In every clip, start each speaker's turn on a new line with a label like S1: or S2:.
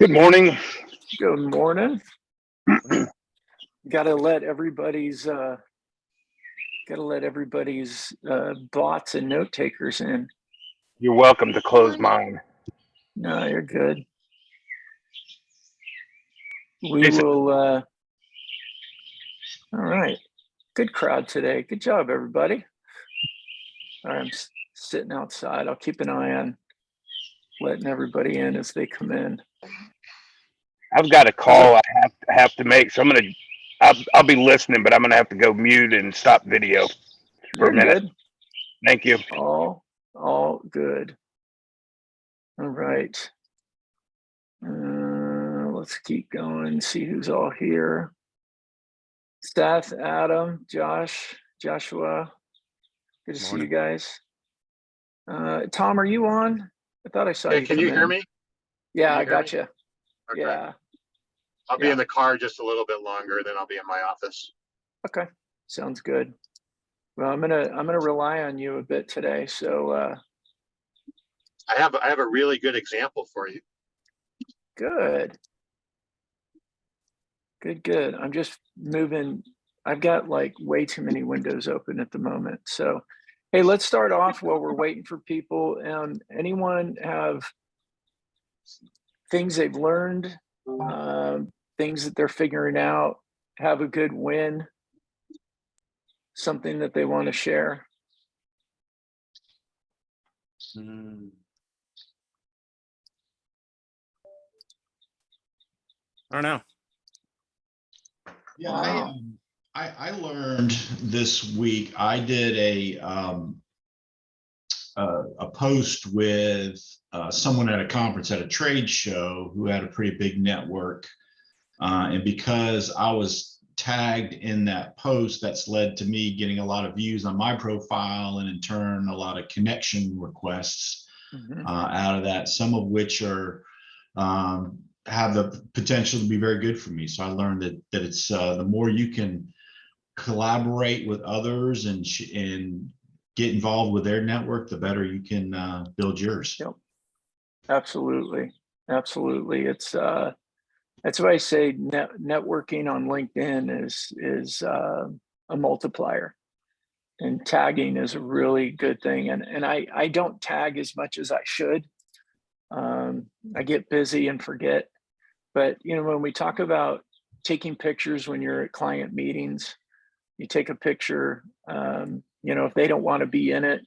S1: Good morning.
S2: Good morning. Got to let everybody's bots and note takers in.
S1: You're welcome to close mine.
S2: No, you're good. We
S1: Jason.
S2: will. All right. Good crowd today. Good job, everybody. All right, I'm sitting outside. I'll keep an eye on letting everybody in as they come in.
S1: I've got a call I have to make, so I'll be listening, but I'm gonna have to go mute and stop video for a minute.
S2: Good.
S1: Thank you.
S2: All good. All right. Let's keep going. See who's all here. Seth, Adam, Josh, Joshua. Good to see you guys. Tom, are you on? I thought I saw you.
S3: Can you hear me?
S2: Yeah, I got you.
S3: Okay.
S2: Yeah.
S3: I'll be in the car just a little bit longer, then I'll be in my office.
S2: Okay. Sounds good. Well, I'm gonna rely on you a bit today. So
S3: I have a really good example for you.
S2: good. Good. I'm just moving. I've got like way too many windows open at the moment. So, hey, let's start off while we're waiting for people. Anyone have things they've learned, things that they're figuring out, have a good win, something that they want to share?
S4: I don't know.
S5: Yeah,
S2: Wow.
S5: I learned this week. I did a post with someone at a conference at a trade show who had a pretty big network, and because I was tagged in that post, that's led to me getting a lot of views on my profile, and in turn a lot of connection requests out of that, some of which are have the potential to be very good for me. So I learned that it's the more you can collaborate with others and get involved with their network, the better you can build yours.
S2: Yep. Absolutely. It's that's why I say networking on LinkedIn is a multiplier, and tagging is a really good thing. And I don't tag as much as I should. I get busy and forget. But when we talk about taking pictures when you're at client meetings, you take a picture. If they don't want to be in it,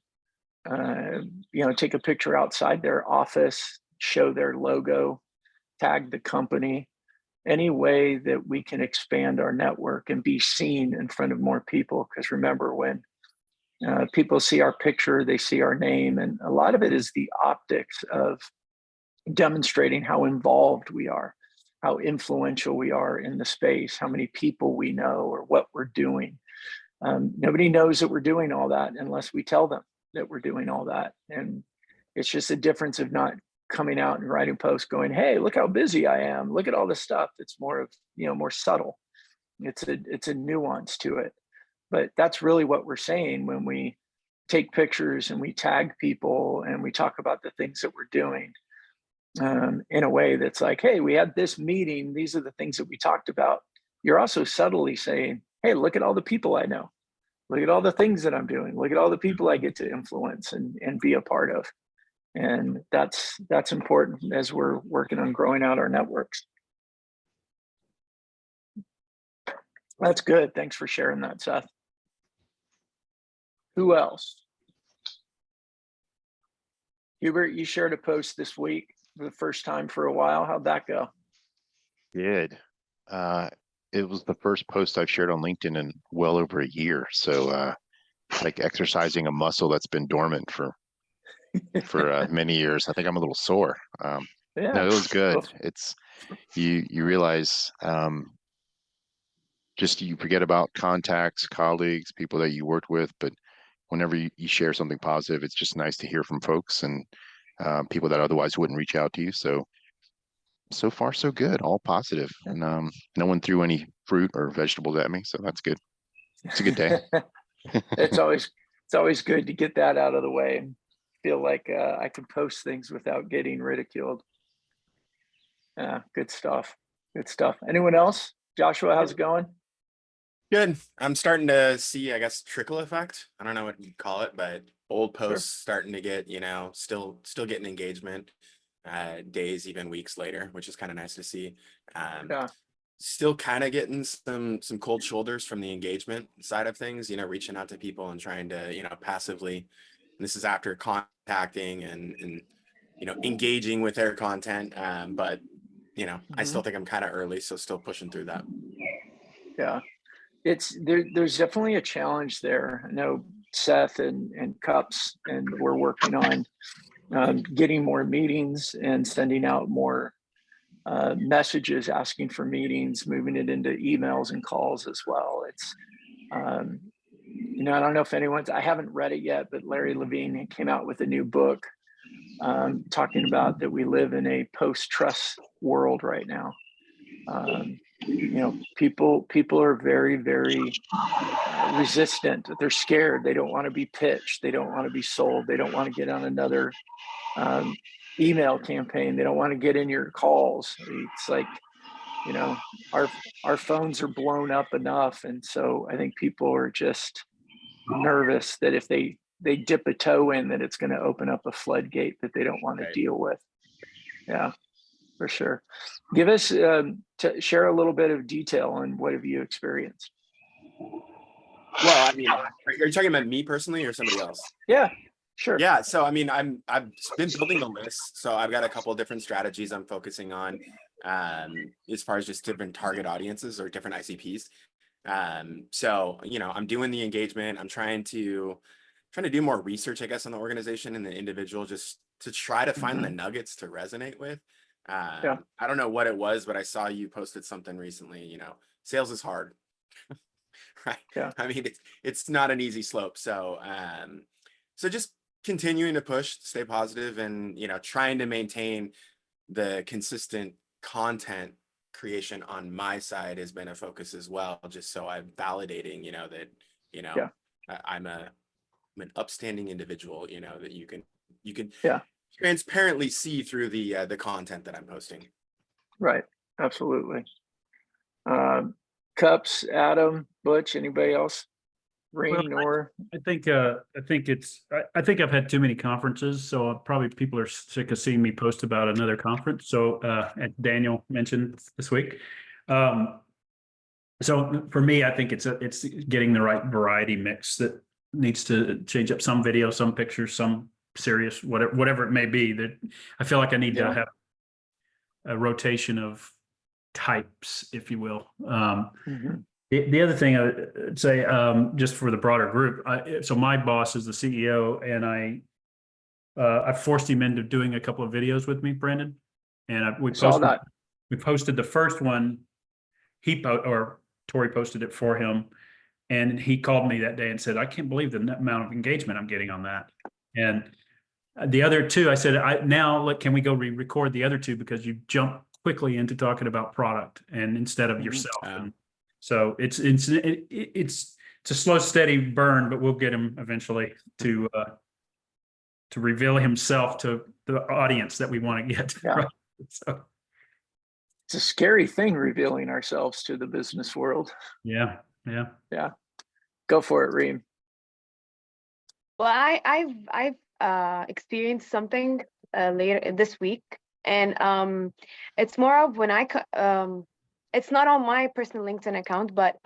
S2: take a picture outside their office, show their logo, tag the company. Any way that we can expand our network and be seen in front of more people. Because remember, when people see our picture, they see our name, and a lot of it is the optics of demonstrating how involved we are, how influential we are in the space, how many people we know, or what we're doing. Nobody knows that we're doing all that unless we tell them that we're doing all that. And it's just a difference of not coming out and writing posts going, hey, look how busy I am. Look at all this stuff. It's more of, more subtle. It's a nuance to it. But that's really what we're saying when we take pictures and we tag people and we talk about the things that we're doing. In a way that's like, hey, we had this meeting. These are the things that we talked about. You're also subtly saying, hey, look at all the people I know. Look at all the things that I'm doing. Look at all the people I get to influence and be a part of. And that's important as we're working on growing out our networks. That's good. Thanks for sharing that, Seth. Who else? Hubert, you shared a post this week for the first time for a while. How'd that go?
S4: Good. It was the first post I've shared on LinkedIn in well over a year. So like exercising a muscle that's been dormant for many years. I think I'm a little sore.
S2: Yeah.
S4: No, it was good.
S2: Well,
S4: It's you realize just you forget about contacts, colleagues, people that you worked with, but whenever you share something positive, it's just nice to hear from folks and people that otherwise wouldn't reach out to you. So far so good, all positive, and no one threw any fruit or vegetables at me, so that's good. It's a good day.
S2: it's always good to get that out of the way and feel like I can post things without getting ridiculed. Yeah, good stuff. Good stuff. Anyone else? Joshua, how's it going?
S6: Good. I'm starting to see, I guess, trickle effect. I don't know what you'd call it, but old
S2: Sure.
S6: posts starting to get, still getting engagement, days, even weeks later, which is kind of nice to see.
S2: Yeah.
S6: Still kind of getting some cold shoulders from the engagement side of things, reaching out to people and trying to, passively, and this is after contacting and engaging with their content. But I still think I'm kind of early, so still pushing through that.
S2: Yeah. There's definitely a challenge there. I know Seth and Cups, and we're working on getting more meetings and sending out more messages asking for meetings, moving it into emails and calls as well. It's I don't know if I haven't read it yet, but Larry Levine came out with a new book talking about that we live in a post-trust world right now. People are very, very resistant. They're scared. They don't want to be pitched. They don't want to be sold. They don't want to get on another email campaign. They don't want to get in your calls. It's like, our phones are blown up enough. And so I think people are just nervous that if they dip a toe in, that it's going to open up a floodgate that they don't want to
S6: Right.
S2: deal with. Yeah, for sure. Give us, to share a little bit of detail on what have you experienced?
S6: Well, I mean, are you talking about me personally or somebody else?
S2: Yeah, sure.
S6: Yeah, so I mean, I've been building a list, so I've got a couple of different strategies I'm focusing on, as far as just different target audiences or different ICPs. So I'm doing the engagement. I'm trying to do more research, I guess, on the organization and the individual, just to try to find the nuggets to resonate with.
S2: Yeah.
S6: I don't know what it was, but I saw you posted something recently. Sales is hard, right?
S2: Yeah.
S6: I mean, it's not an easy slope. So just continuing to push, stay positive, and trying to maintain the consistent content creation on my side has been a focus as well, just so I'm validating that
S2: Yeah.
S6: I'm an upstanding individual, that you can
S2: Yeah.
S6: transparently see through the content that I'm posting.
S2: Right. Absolutely. Cups, Adam, Butch, anybody else? Rain, Nor?
S7: I think I think I've had too many conferences, so probably people are sick of seeing me post about another conference. So as Daniel mentioned this week. So for me, I think it's getting the right variety mix that needs to change up some video, some pictures, some serious, whatever it may be. That I feel like I need to have a rotation of types, if you will. The other thing I would say, just for the broader group, so my boss is the CEO, and I forced him into doing a couple of videos with me, Brandon, and we posted the first one. Tori posted it for him, and he called me that day and said, "I can't believe the amount of engagement I'm getting on that." And the other two, I said, can we go re-record the other two, because you jump quickly into talking about product and instead of yourself. And so it's a slow, steady burn, but we'll get him eventually to reveal himself to the audience that we want to get.
S2: Yeah.
S7: Right? So,
S2: It's a scary thing, revealing ourselves to the business world.
S7: yeah.
S2: Go for it, Reem.
S8: Well, I've experienced something later this week, and it's more of when it's not on my personal LinkedIn account, but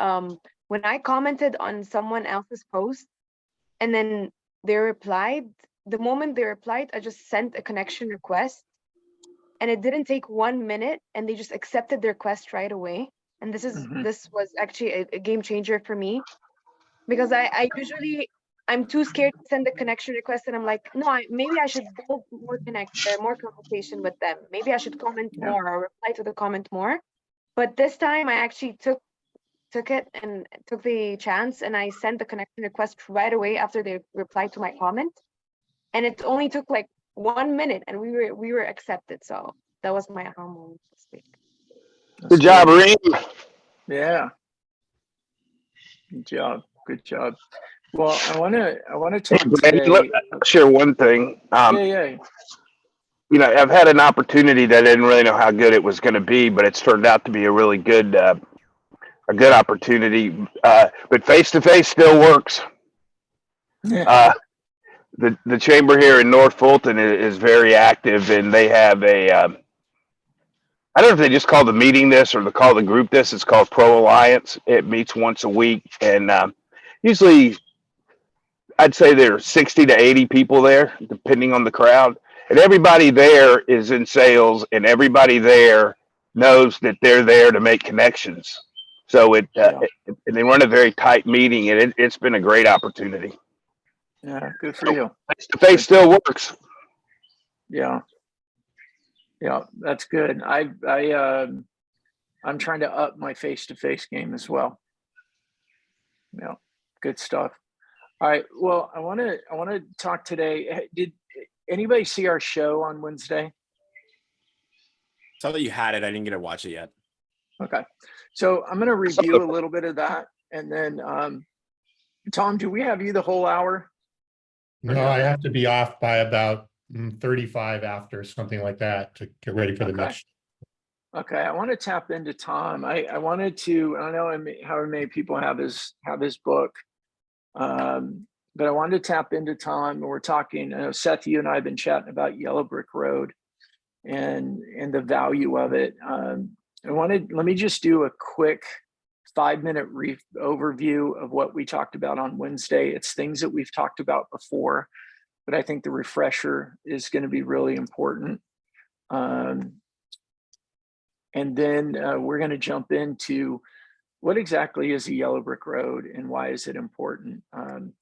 S8: when I commented on someone else's post, and then they replied. The moment they replied, I just sent a connection request, and it didn't take 1 minute, and they just accepted the request right away. And this was actually a game changer for me, because I'm too scared to send a connection request, and I'm like, no, maybe I should build more conversation with them. Maybe I should comment more or reply to the comment more. But this time I actually took it and took the chance, and I sent the connection request right away after they replied to my comment. And it only took like 1 minute, and we were accepted. So that was my aha moment this week.
S1: Good job, Reem.
S2: Yeah. Good job. Well, I want to talk
S1: Brandon,
S2: today.
S1: I'll share one thing.
S2: Yeah.
S1: I've had an opportunity that I didn't really know how good it was going to be, but it's turned out to be a really good, a good opportunity. But face to face still works. Uh, the chamber here in North Fulton is very active, and they have a, I don't know if they just call the meeting this or they call the group this. It's called Pro Alliance. It meets once a week, and usually I'd say there are 60 to 80 people there, depending on the crowd. And everybody there is in sales, and everybody there knows that they're there to make connections. So and they run a very tight meeting, and it's been a great opportunity.
S2: Yeah, good for you.
S1: Face to face still works.
S2: Yeah. Yeah, that's good. I'm trying to up my face-to-face game as well. Yeah, good stuff. All right. Well, I want to talk today. Did anybody see our show on Wednesday?
S6: Saw that you had it. I didn't get to watch it yet.
S2: Okay. So I'm going to review a little bit of that. And then, Tom, do we have you the whole hour?
S9: No, I have to be off by about 35 after, something like that, to get ready for the
S2: Okay.
S9: next.
S2: Okay, I want to tap into Tom. I wanted to. I know however many people have his book, but I wanted to tap into Tom. We're talking. Seth, you and I have been chatting about Yellow Brick Road, and the value of it. Let me just do a quick 5-minute overview of what we talked about on Wednesday. It's things that we've talked about before, but I think the refresher is going to be really important. And then we're going to jump into what exactly is a Yellow Brick Road and why is it important. And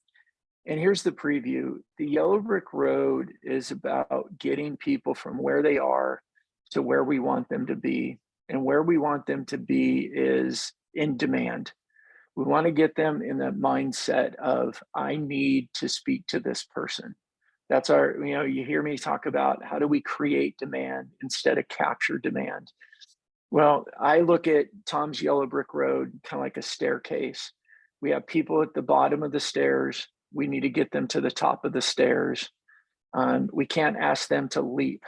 S2: here's the preview. The Yellow Brick Road is about getting people from where they are to where we want them to be. And where we want them to be is in demand. We want to get them in that mindset of, I need to speak to this person. That's our, you hear me talk about how do we create demand instead of capture demand. Well, I look at Tom's Yellow Brick Road kind of like a staircase. We have people at the bottom of the stairs. We need to get them to the top of the stairs. We can't ask them to leap.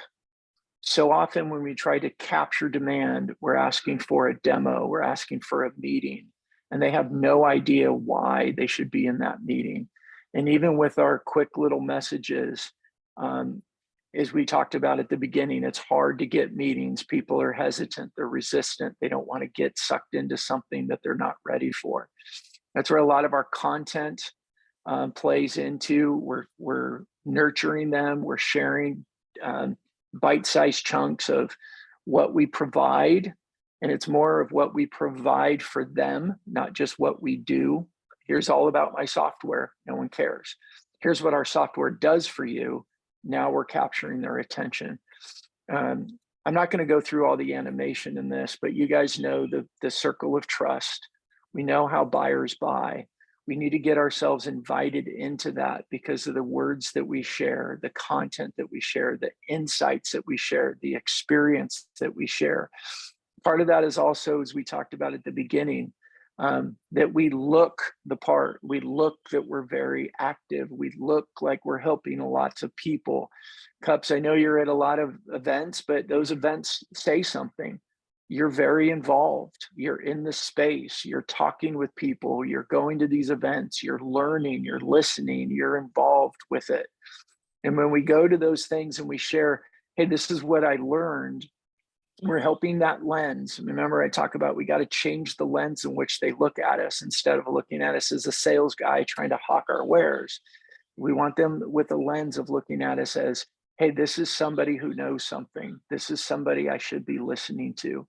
S2: So often when we try to capture demand, we're asking for a demo, we're asking for a meeting, and they have no idea why they should be in that meeting. And even with our quick little messages, as we talked about at the beginning, it's hard to get meetings. People are hesitant, they're resistant. They don't want to get sucked into something that they're not ready for. That's where a lot of our content plays into. We're nurturing them, we're sharing bite-sized chunks of what we provide. And it's more of what we provide for them, not just what we do. Here's all about my software. No one cares. Here's what our software does for you. Now we're capturing their attention. I'm not going to go through all the animation in this, but you guys know the circle of trust. We know how buyers buy. We need to get ourselves invited into that because of the words that we share, the content that we share, the insights that we share, the experience that we share. Part of that is also, as we talked about at the beginning, that we look the part, we look that we're very active, we look like we're helping lots of people. Cups, I know you're at a lot of events, but those events say something. You're very involved, you're in the space, you're talking with people, you're going to these events, you're learning, you're listening, you're involved with it. And when we go to those things and we share, hey, this is what I learned, we're helping that lens. Remember, I talk about we got to change the lens in which they look at us instead of looking at us as a sales guy trying to hawk our wares. We want them with a lens of looking at us as, hey, this is somebody who knows something. This is somebody I should be listening to.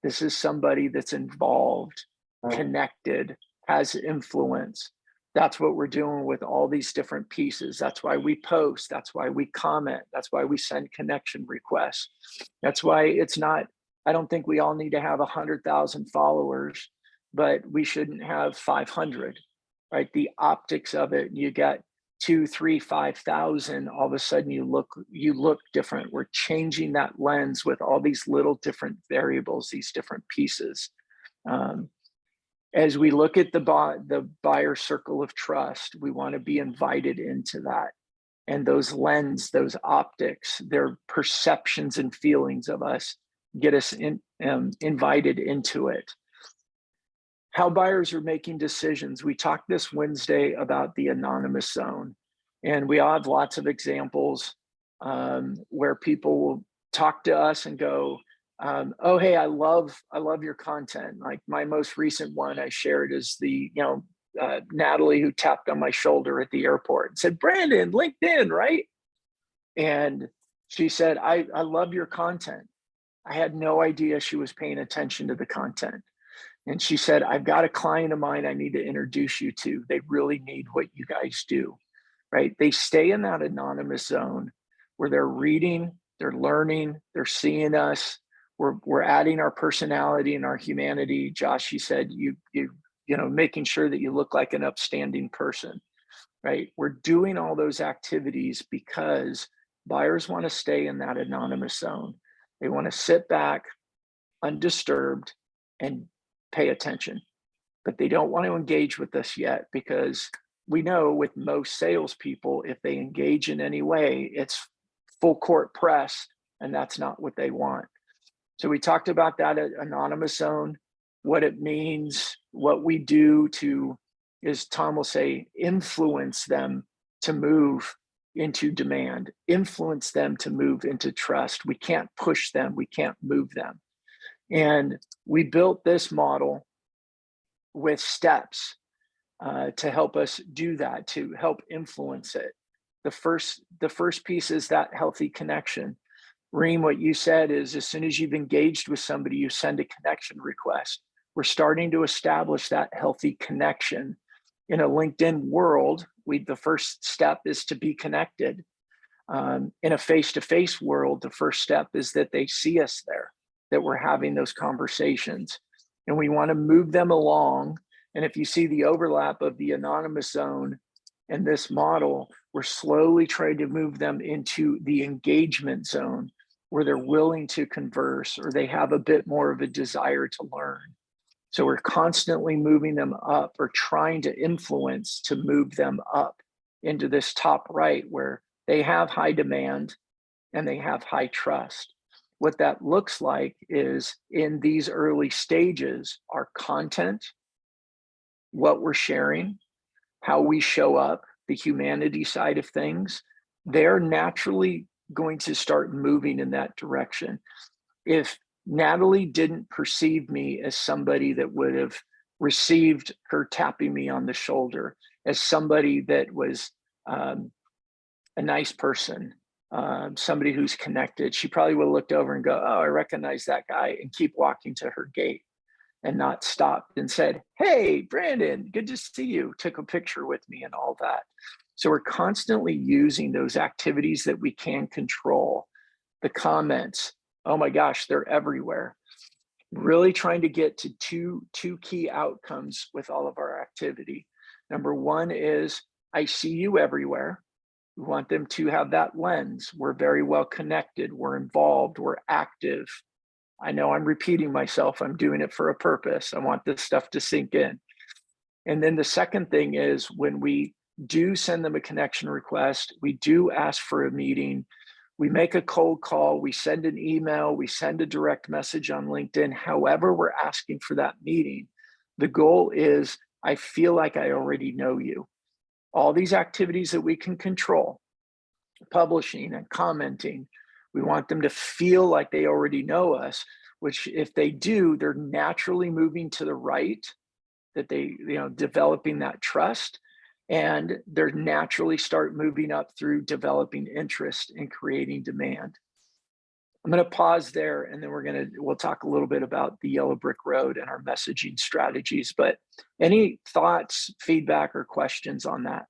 S2: This is somebody that's involved, connected, has influence. That's what we're doing with all these different pieces. That's why we post. That's why we comment. That's why we send connection requests. That's why it's not, I don't think we all need to have 100,000 followers, but we shouldn't have 500, right? The optics of it, you got 2, 3, 5,000, all of a sudden you look different. We're changing that lens with all these little different variables, these different pieces. As we look at the buyer circle of trust, we want to be invited into that. and those lens, those optics, their perceptions and feelings of us get us invited into it. How buyers are making decisions. We talked this Wednesday about the anonymous zone, and we all have lots of examples where people will talk to us and go, oh, hey, I love your content. Like my most recent one I shared is the, Natalie who tapped on my shoulder at the airport and said, Brandon, LinkedIn, right? And she said, I love your content. I had no idea she was paying attention to the content. And she said, I've got a client of mine I need to introduce you to. They really need what you guys do, right? They stay in that anonymous zone where they're reading, they're learning, they're seeing us. We're adding our personality and our humanity. Josh, you said you making sure that you look like an upstanding person, right? We're doing all those activities because buyers want to stay in that anonymous zone. They want to sit back undisturbed and pay attention, but they don't want to engage with us yet, because we know with most salespeople, if they engage in any way, it's full court press, and that's not what they want. So we talked about that anonymous zone, what it means, what we do to, as Tom will say, influence them to move into demand, influence them to move into trust. We can't push them, we can't move them. And we built this model with steps to help us do that, to help influence it. The first piece is that healthy connection. Reem, what you said is, as soon as you've engaged with somebody, you send a connection request. We're starting to establish that healthy connection. In a LinkedIn world, the first step is to be connected. In a face-to-face world, the first step is that they see us there, that we're having those conversations, and we want to move them along. And if you see the overlap of the anonymous zone and this model, we're slowly trying to move them into the engagement zone, where they're willing to converse or they have a bit more of a desire to learn. So we're constantly moving them up, or trying to influence to move them up into this top right, where they have high demand and they have high trust. What that looks like is, in these early stages, our content, what we're sharing, how we show up, the humanity side of things, they're naturally going to start moving in that direction. If Natalie didn't perceive me as somebody that would have received her tapping me on the shoulder, as somebody that was a nice person, somebody who's connected, she probably would have looked over and go, oh, I recognize that guy, and keep walking to her gate, and not stopped and said, hey, Brandon, good to see you, took a picture with me and all that. So we're constantly using those activities that we can control. The comments, oh my gosh, they're everywhere. Really trying to get to two key outcomes with all of our activity. Number one is, I see you everywhere. We want them to have that lens. We're very well connected. We're involved. We're active. I know I'm repeating myself. I'm doing it for a purpose. I want this stuff to sink in. And then the second thing is, when we do send them a connection request, we do ask for a meeting, we make a cold call, we send an email, we send a direct message on LinkedIn, however we're asking for that meeting. The goal is, I feel like I already know you. All these activities that we can control, publishing and commenting, we want them to feel like they already know us, which if they do, they're naturally moving to the right, that they, developing that trust, and they're naturally start moving up through developing interest and creating demand. I'm going to pause there, and then we'll talk a little bit about the Yellow Brick Road and our messaging strategies. But any thoughts, feedback, or questions on that?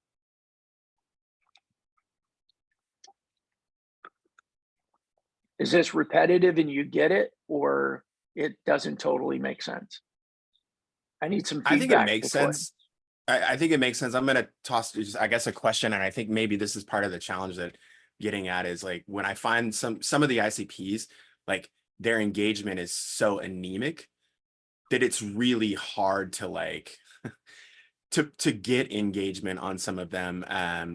S2: Is this repetitive and you get it, or it doesn't totally make sense? I need some feedback.
S6: I think it makes sense. I think it makes sense. I'm going to toss just, I guess, a question. And I think maybe this is part of the challenge that getting at is, like, when I find some of the ICPs, like, their engagement is so anemic that it's really hard to, like, to get engagement on some of them.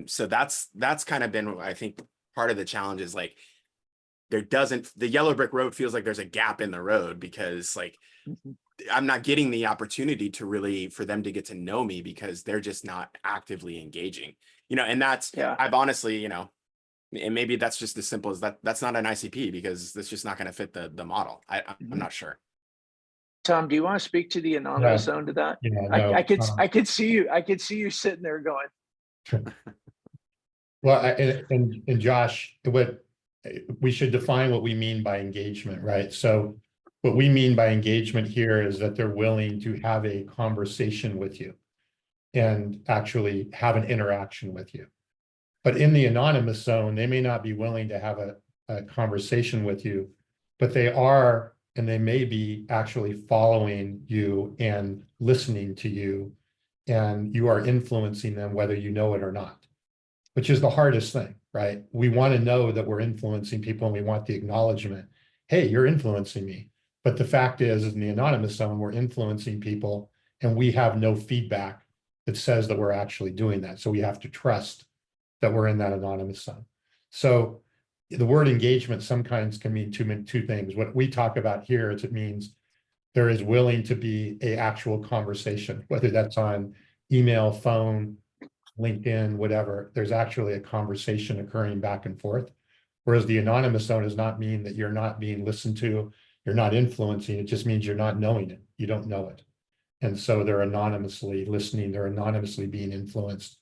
S6: So that's kind of been, I think, part of the challenge is like, the yellow brick road feels like there's a gap in the road because like, I'm not getting the opportunity to really, for them to get to know me because they're just not actively engaging, and that's,
S2: Yeah.
S6: I've honestly, and maybe that's just as simple as that. That's not an ICP because that's just not going to fit the model. I'm not sure.
S2: Tom, do you want to speak to the anonymous zone to that?
S9: Yeah, no,
S2: I could see you sitting there going,
S9: well, and Josh, we should define what we mean by engagement, right? So what we mean by engagement here is that they're willing to have a conversation with you and actually have an interaction with you. But in the anonymous zone, they may not be willing to have a conversation with you, but they are, and they may be actually following you and listening to you, and you are influencing them whether you know it or not, which is the hardest thing, right? We want to know that we're influencing people and we want the acknowledgement. Hey, you're influencing me. But the fact is in the anonymous zone, we're influencing people and we have no feedback that says that we're actually doing that. So we have to trust that we're in that anonymous zone. So the word engagement sometimes can mean two things. What we talk about here is it means there is willing to be a actual conversation, whether that's on email, phone, LinkedIn, whatever. There's actually a conversation occurring back and forth. Whereas the anonymous zone does not mean that you're not being listened to, you're not influencing. It just means you're not knowing it. You don't know it. And so they're anonymously listening, they're anonymously being influenced,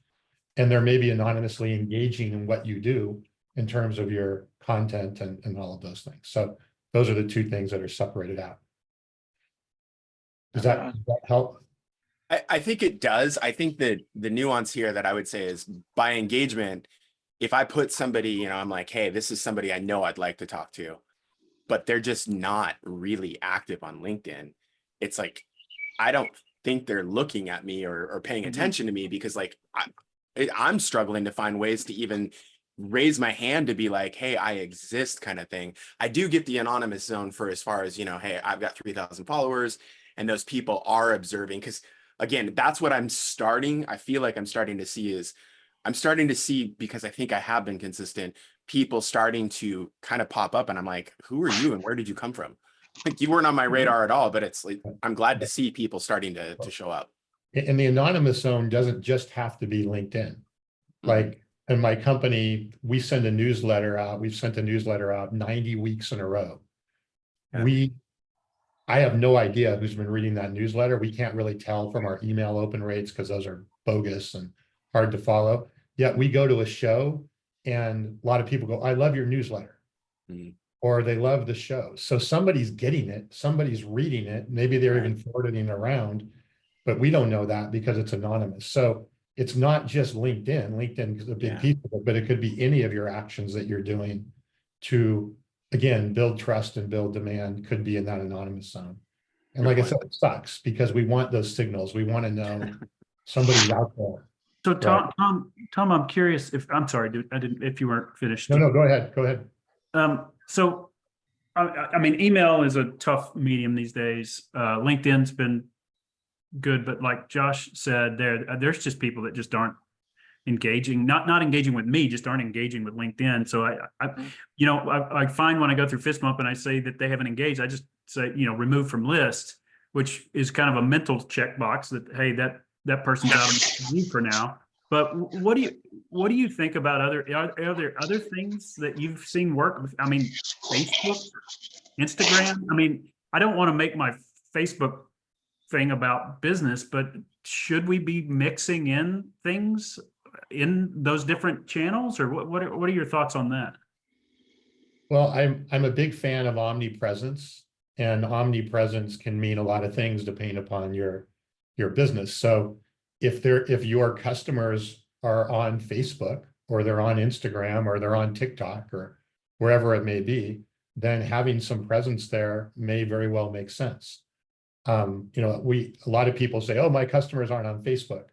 S9: and they're maybe anonymously engaging in what you do in terms of your content and all of those things. So those are the two things that are separated out. Does that help?
S6: I think it does. I think that the nuance here that I would say is by engagement, if I put somebody, I'm like, hey, this is somebody I know I'd like to talk to, but they're just not really active on LinkedIn. It's like, I don't think they're looking at me or paying attention to me because like, I'm struggling to find ways to even raise my hand to be like, hey, I exist kind of thing. I do get the anonymous zone for as far as, hey, I've got 3,000 followers and those people are observing. Because again, that's what I feel like I'm starting to see because I think I have been consistent, people starting to kind of pop up and I'm like, who are you and where did you come from? Like you weren't on my radar at all, but it's like, I'm glad to see people starting to show up.
S9: And the anonymous zone doesn't just have to be LinkedIn. Like in my company, we send a newsletter out. We've sent a newsletter out 90 weeks in a row.
S6: Yeah.
S9: I have no idea who's been reading that newsletter. We can't really tell from our email open rates because those are bogus and hard to follow. Yet we go to a show and a lot of people go, I love your newsletter. Or they love the show. So somebody's getting it, somebody's reading it, maybe they're even forwarding it around, but we don't know that because it's anonymous. So it's not just LinkedIn. LinkedIn is a big piece of it, but it could be any of your actions that you're doing to, again, build trust and build demand could be in that anonymous zone. And like I said, it sucks because we want those signals. We want to know somebody's out there.
S7: So Tom, I'm curious I'm sorry, dude, if you weren't finished.
S9: No, go ahead. Go ahead.
S7: So, I mean, email is a tough medium these days. LinkedIn's been good, but like Josh said, there's just people that just aren't engaging, not engaging with me, just aren't engaging with LinkedIn. So I find when I go through fist bump and I say that they haven't engaged, I just say, remove from list, which is kind of a mental checkbox that, hey, that person's out of me for now. But what do you think about are there other things that you've seen work? I mean, Facebook, Instagram. I mean, I don't want to make my Facebook thing about business, but should we be mixing in things in those different channels, or what are your thoughts on that?
S9: Well, I'm a big fan of omnipresence, and omnipresence can mean a lot of things depending upon your business. So if your customers are on Facebook or they're on Instagram or they're on TikTok or wherever it may be, then having some presence there may very well make sense. A lot of people say, oh, my customers aren't on Facebook.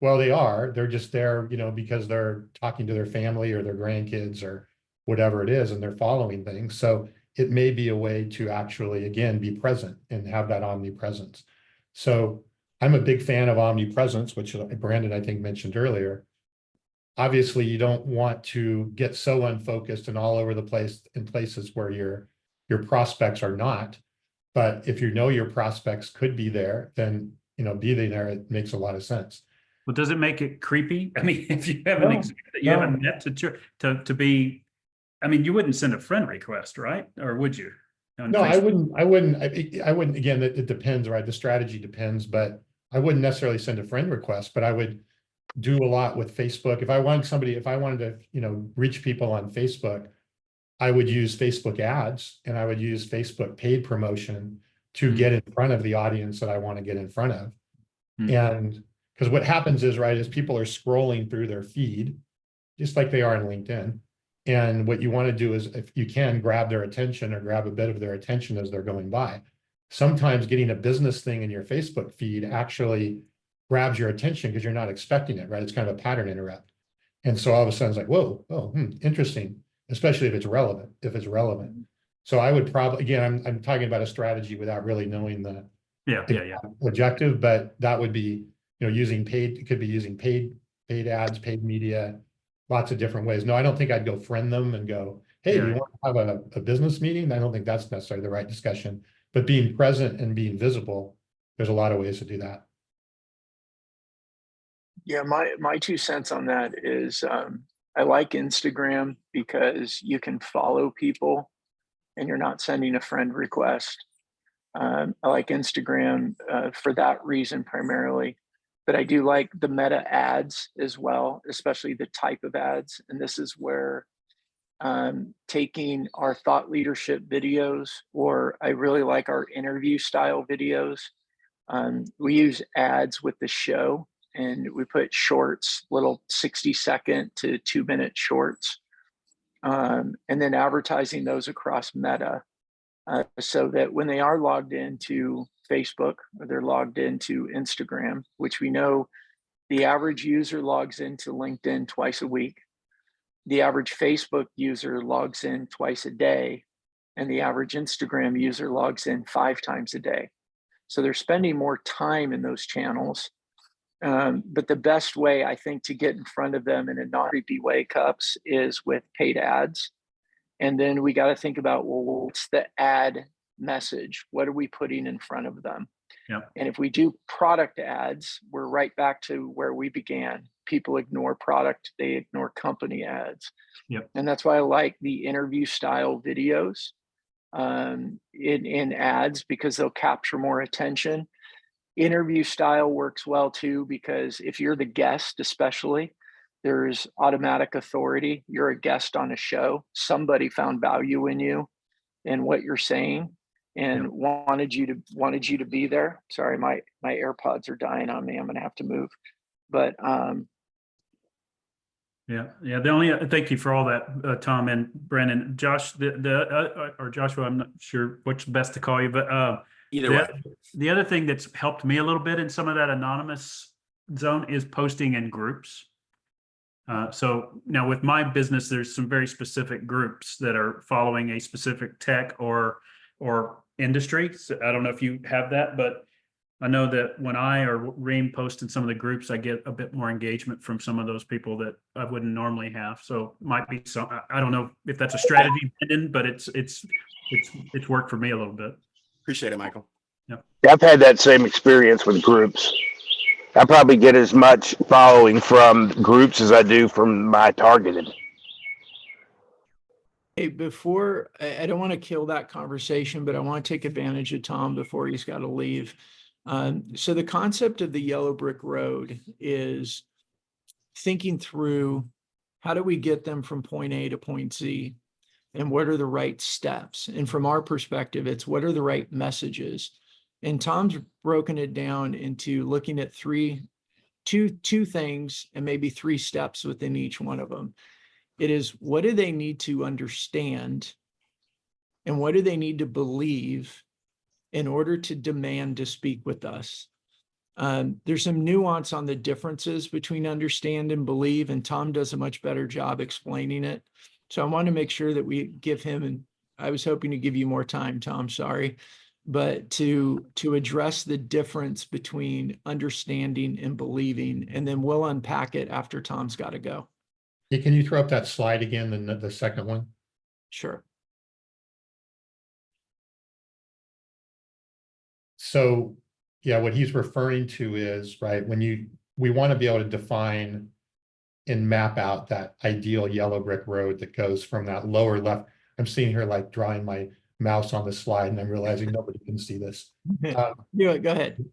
S9: Well, they are. They're just there, because they're talking to their family or their grandkids or whatever it is, and they're following things. So it may be a way to actually, again, be present and have that omnipresence. So I'm a big fan of omnipresence, which Brandon, I think, mentioned earlier. Obviously, you don't want to get so unfocused and all over the place in places where your prospects are not. But if you know your prospects could be there, then, being there, it makes a lot of sense.
S7: Well, does it make it creepy? I mean, if you have
S9: No,
S7: an exhibit that you
S9: no.
S7: haven't met to be, I mean, you wouldn't send a friend request, right? Or would you? On
S9: No, I
S7: Facebook?
S9: wouldn't, again, it depends, right? The strategy depends, but I wouldn't necessarily send a friend request, but I would do a lot with Facebook. If I wanted to, reach people on Facebook, I would use Facebook ads and I would use Facebook paid promotion to get in front of the audience that I want to get in front of. And because what happens is, right, is people are scrolling through their feed, just like they are in LinkedIn. And what you want to do is, if you can, grab their attention or grab a bit of their attention as they're going by. Sometimes getting a business thing in your Facebook feed actually grabs your attention because you're not expecting it, right? It's kind of a pattern interrupt. And so all of a sudden it's like, whoa, interesting, especially if it's relevant, So I would probably, again, I'm talking about a strategy without really knowing the
S7: Yeah.
S9: objective, but that would be, using paid, it could be using paid ads, paid media, lots of different ways. No, I don't think I'd go friend them and go, hey, do you want to have a business meeting? I don't think that's necessarily the right discussion, but being present and being visible, there's a lot of ways to do that.
S2: Yeah, my 2 cents on that is I like Instagram because you can follow people and you're not sending a friend request. I like Instagram for that reason primarily, but I do like the meta ads as well, especially the type of ads. And this is where taking our thought leadership videos, or I really like our interview style videos. We use ads with the show and we put shorts, little 60-second to 2-minute shorts, and then advertising those across Meta. So that when they are logged into Facebook or they're logged into Instagram, which we know the average user logs into LinkedIn twice a week, the average Facebook user logs in twice a day, and the average Instagram user logs in 5 times a day. So they're spending more time in those channels. But the best way, I think, to get in front of them in a not creepy way, Cups, is with paid ads. And then we got to think about, well, what's the ad message? What are we putting in front of them?
S7: Yep.
S2: And if we do product ads, we're right back to where we began. People ignore product, they ignore company ads.
S7: Yep.
S2: And that's why I like the interview style videos in ads, because they'll capture more attention. Interview style works well too, because if you're the guest, especially, there's automatic authority. You're a guest on a show. Somebody found value in you and what you're saying and wanted you to be there. Sorry, my AirPods are dying on me. I'm gonna have to move. But
S7: The only thank you for all that, Tom and Brandon. Josh, or Joshua, I'm not sure which best to call you, but
S6: Either way.
S7: The other thing that's helped me a little bit in some of that anonymous zone is posting in groups. So now with my business, there's some very specific groups that are following a specific tech or industry. So I don't know if you have that, but I know that when I or Reem post in some of the groups, I get a bit more engagement from some of those people that I wouldn't normally have. So might be some, I don't know if that's a strategy, but it's worked for me a little bit.
S6: Appreciate it, Michael.
S1: I've had that same experience with groups. I probably get as much following from groups as I do from my targeted.
S2: hey, before I don't want to kill that conversation, but I want to take advantage of Tom before he's got to leave. So the concept of the yellow brick road is thinking through how do we get them from point A to point Z, and what are the right steps? And from our perspective, it's what are the right messages? And Tom's broken it down into looking at two things and maybe 3 steps within each one of them. It is, what do they need to understand? And what do they need to believe in order to demand to speak with us? There's some nuance on the differences between understand and believe, and Tom does a much better job explaining it. So I want to make sure that we give him, and I was hoping to give you more time, Tom, sorry. but to address the difference between understanding and believing, and then we'll unpack it after Tom's got to go.
S9: Hey, can you throw up that slide again, the second one?
S2: Sure.
S9: So, yeah, what he's referring to is, right, we want to be able to define and map out that ideal yellow brick road that goes from that lower left. I'm seeing here like drawing my mouse on the slide and I'm realizing nobody can see this.
S2: Do it, go ahead.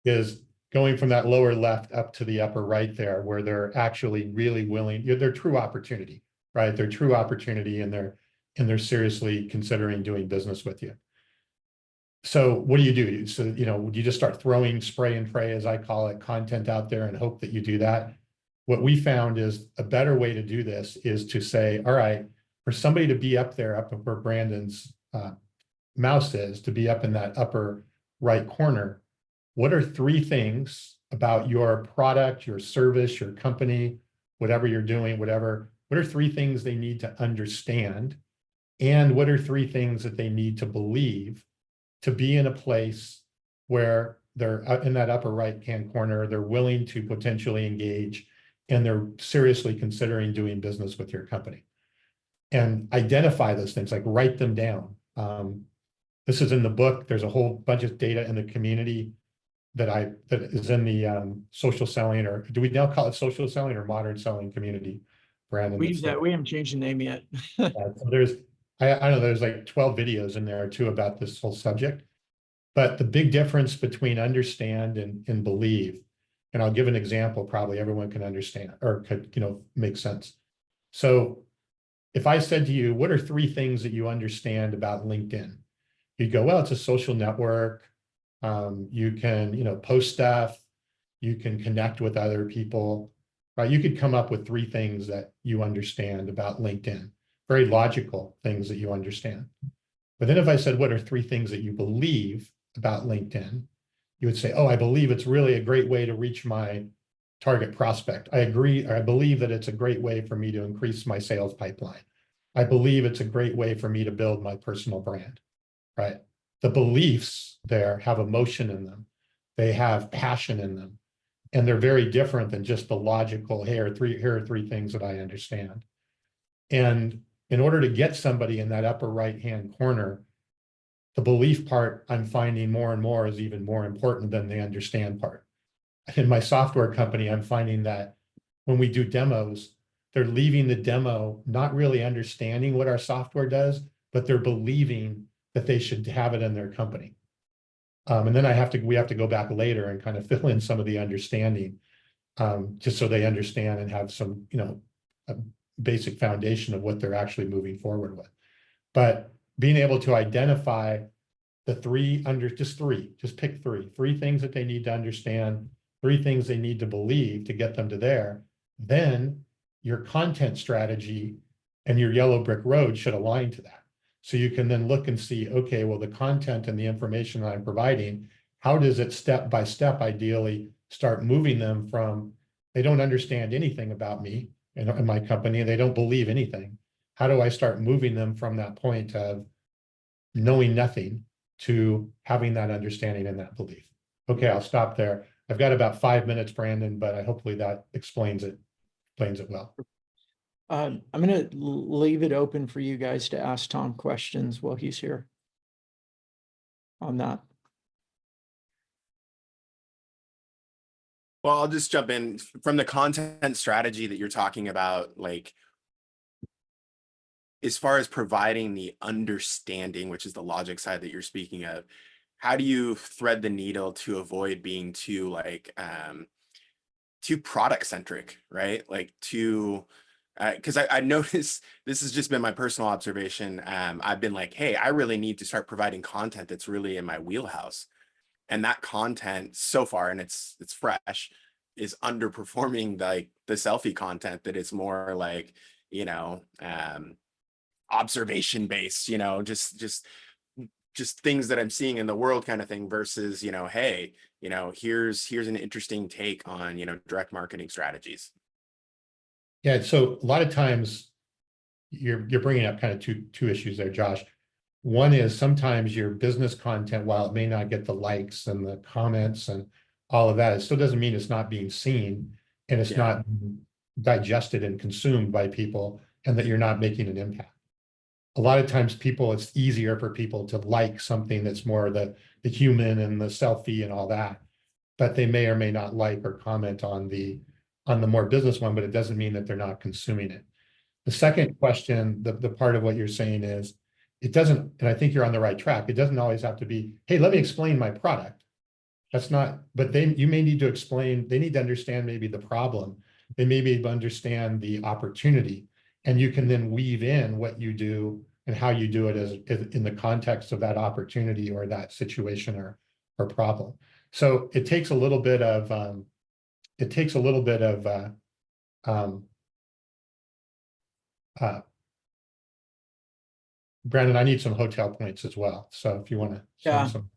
S9: Is going from that lower left up to the upper right there, where they're actually really willing, their true opportunity, right? Their true opportunity, and they're seriously considering doing business with you. So what do? So, you just start throwing spray and pray, as I call it, content out there and hope that you do that. What we found is a better way to do this is to say, all right, for somebody to be up there, up where Brandon's mouse is, to be up in that upper right corner, what are 3 things about your product, your service, your company, whatever you're doing, what are 3 things they need to understand? And what are 3 things that they need to believe to be in a place where they're in that upper right-hand corner, they're willing to potentially engage, and they're seriously considering doing business with your company? And identify those things, like write them down. This is in the book. There's a whole bunch of data in the community that is in the social selling, or do we now call it social selling or modern selling community, Brandon?
S2: We use that. We haven't changed the name yet.
S9: So I don't know, there's like 12 videos in there too about this whole subject. But the big difference between understand and believe, and I'll give an example probably everyone can understand or could, make sense. So if I said to you, what are 3 things that you understand about LinkedIn? You'd go, well, it's a social network. You can, post stuff. You can connect with other people, right? You could come up with 3 things that you understand about LinkedIn, very logical things that you understand. But then if I said, what are 3 things that you believe about LinkedIn? You would say, oh, I believe it's really a great way to reach my target prospect. I agree, or I believe that it's a great way for me to increase my sales pipeline. I believe it's a great way for me to build my personal brand, right? The beliefs there have emotion in them. They have passion in them. And they're very different than just the logical, here are 3 things that I understand. And in order to get somebody in that upper right-hand corner, the belief part I'm finding more and more is even more important than the understand part. In my software company, I'm finding that when we do demos, they're leaving the demo not really understanding what our software does, but they're believing that they should have it in their company. And then we have to go back later and kind of fill in some of the understanding, just so they understand and have some, a basic foundation of what they're actually moving forward with. But being able to identify the 3 just pick 3 things that they need to understand, 3 things they need to believe to get them to there, then your content strategy and your yellow brick road should align to that. So you can then look and see, okay, well, the content and the information that I'm providing, how does it step by step ideally start moving them from, they don't understand anything about me and my company, and they don't believe anything. How do I start moving them from that point of knowing nothing to having that understanding and that belief? Okay, I'll stop there. I've got about 5 minutes, Brandon, but hopefully that explains it well.
S2: I'm going to leave it open for you guys to ask Tom questions while he's here on that.
S6: Well, I'll just jump in from the content strategy that you're talking about, like as far as providing the understanding, which is the logic side that you're speaking of. How do you thread the needle to avoid being too too product centric, right? Like because I noticed, this has just been my personal observation. I've been like, hey, I really need to start providing content that's really in my wheelhouse. And that content so far, and it's fresh, is underperforming like the selfie content that is more like, observation based, just things that I'm seeing in the world kind of thing versus, hey, here's an interesting take on, direct marketing strategies.
S9: Yeah, so a lot of times you're bringing up kind of two issues there, Josh. One is sometimes your business content, while it may not get the likes and the comments and all of that, it still doesn't mean it's not being seen and it's
S6: Yeah.
S9: not digested and consumed by people, and that you're not making an impact. A lot of times it's easier for people to like something that's more the human and the selfie and all that, but they may or may not like or comment on the more business one, but it doesn't mean that they're not consuming it. The second question, the part of what you're saying is, it doesn't, and I think you're on the right track, it doesn't always have to be, hey, let me explain my product. That's not, but you may need to explain, they need to understand maybe the problem. They may be able to understand the opportunity, and you can then weave in what you do and how you do it as in the context of that opportunity or that situation or problem. So it takes a little bit of, Brandon, I need some hotel points as well. So if you want to
S2: Yeah.
S9: send some,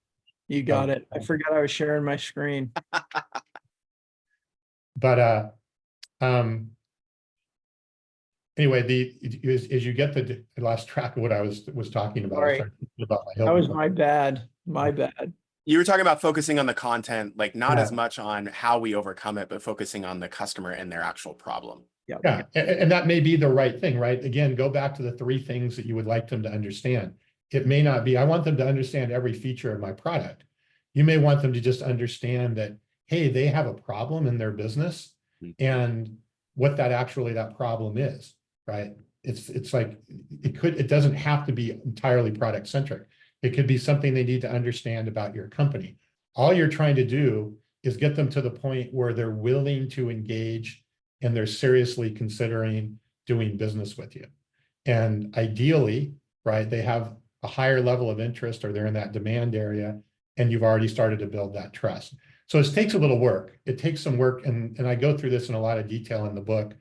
S2: You got it. I forgot I was sharing my screen.
S9: but anyway, as you get the last track of what I was talking about, I was
S2: Sorry.
S9: trying to think about my
S2: That was
S9: Hilton.
S2: my bad. My bad.
S6: You were talking about focusing on the content, like not as
S9: Yeah.
S6: much on how we overcome it, but focusing on the customer and their actual problem.
S9: Yeah, and that may be the right thing, right? Again, go back to the 3 things that you would like them to understand. It may not be, I want them to understand every feature of my product. You may want them to just understand that, hey, they have a problem in their business and what that problem is, right? It's like, it doesn't have to be entirely product centric. It could be something they need to understand about your company. All you're trying to do is get them to the point where they're willing to engage and they're seriously considering doing business with you. And ideally, right, they have a higher level of interest or they're in that demand area and you've already started to build that trust. So it takes a little work. It takes some work, and I go through this in a lot of detail in the book.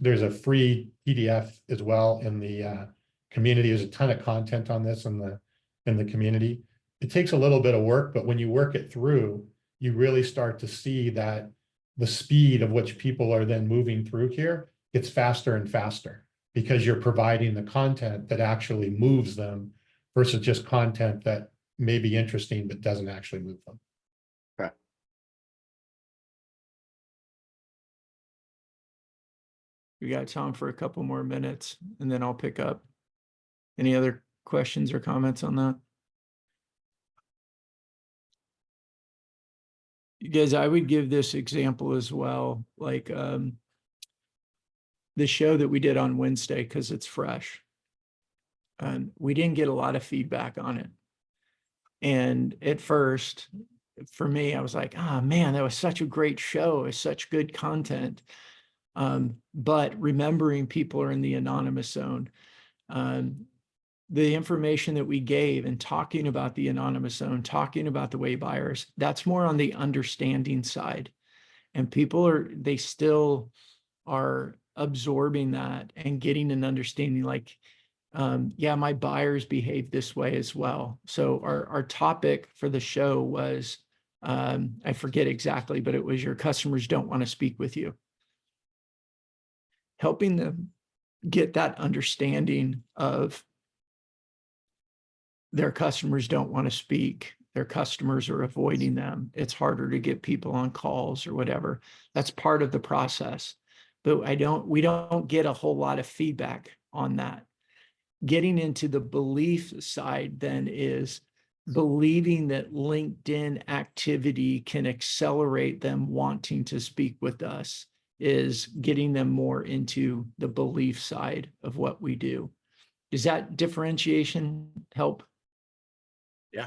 S9: There's a free PDF as well in the community. There's a ton of content on this in the community. It takes a little bit of work, but when you work it through, you really start to see that the speed of which people are then moving through here gets faster and faster because you're providing the content that actually moves them versus just content that may be interesting but doesn't actually move them.
S6: Okay.
S2: We got time for a couple more minutes and then I'll pick up. Any other questions or comments on that? You guys, I would give this example as well, like the show that we did on Wednesday, because it's fresh. We didn't get a lot of feedback on it. And at first, for me, I was like, oh man, that was such a great show. It was such good content. But remembering people are in the anonymous zone, the information that we gave and talking about the anonymous zone, talking about the way buyers, that's more on the understanding side. And people they still are absorbing that and getting an understanding like, yeah, my buyers behave this way as well. So our topic for the show was, I forget exactly, but it was your customers don't want to speak with you. Helping them get that understanding of their customers don't want to speak. Their customers are avoiding them. It's harder to get people on calls or whatever. That's part of the process. But we don't get a whole lot of feedback on that. Getting into the belief side then is believing that LinkedIn activity can accelerate them wanting to speak with us, is getting them more into the belief side of what we do. Does that differentiation help?
S6: Yeah.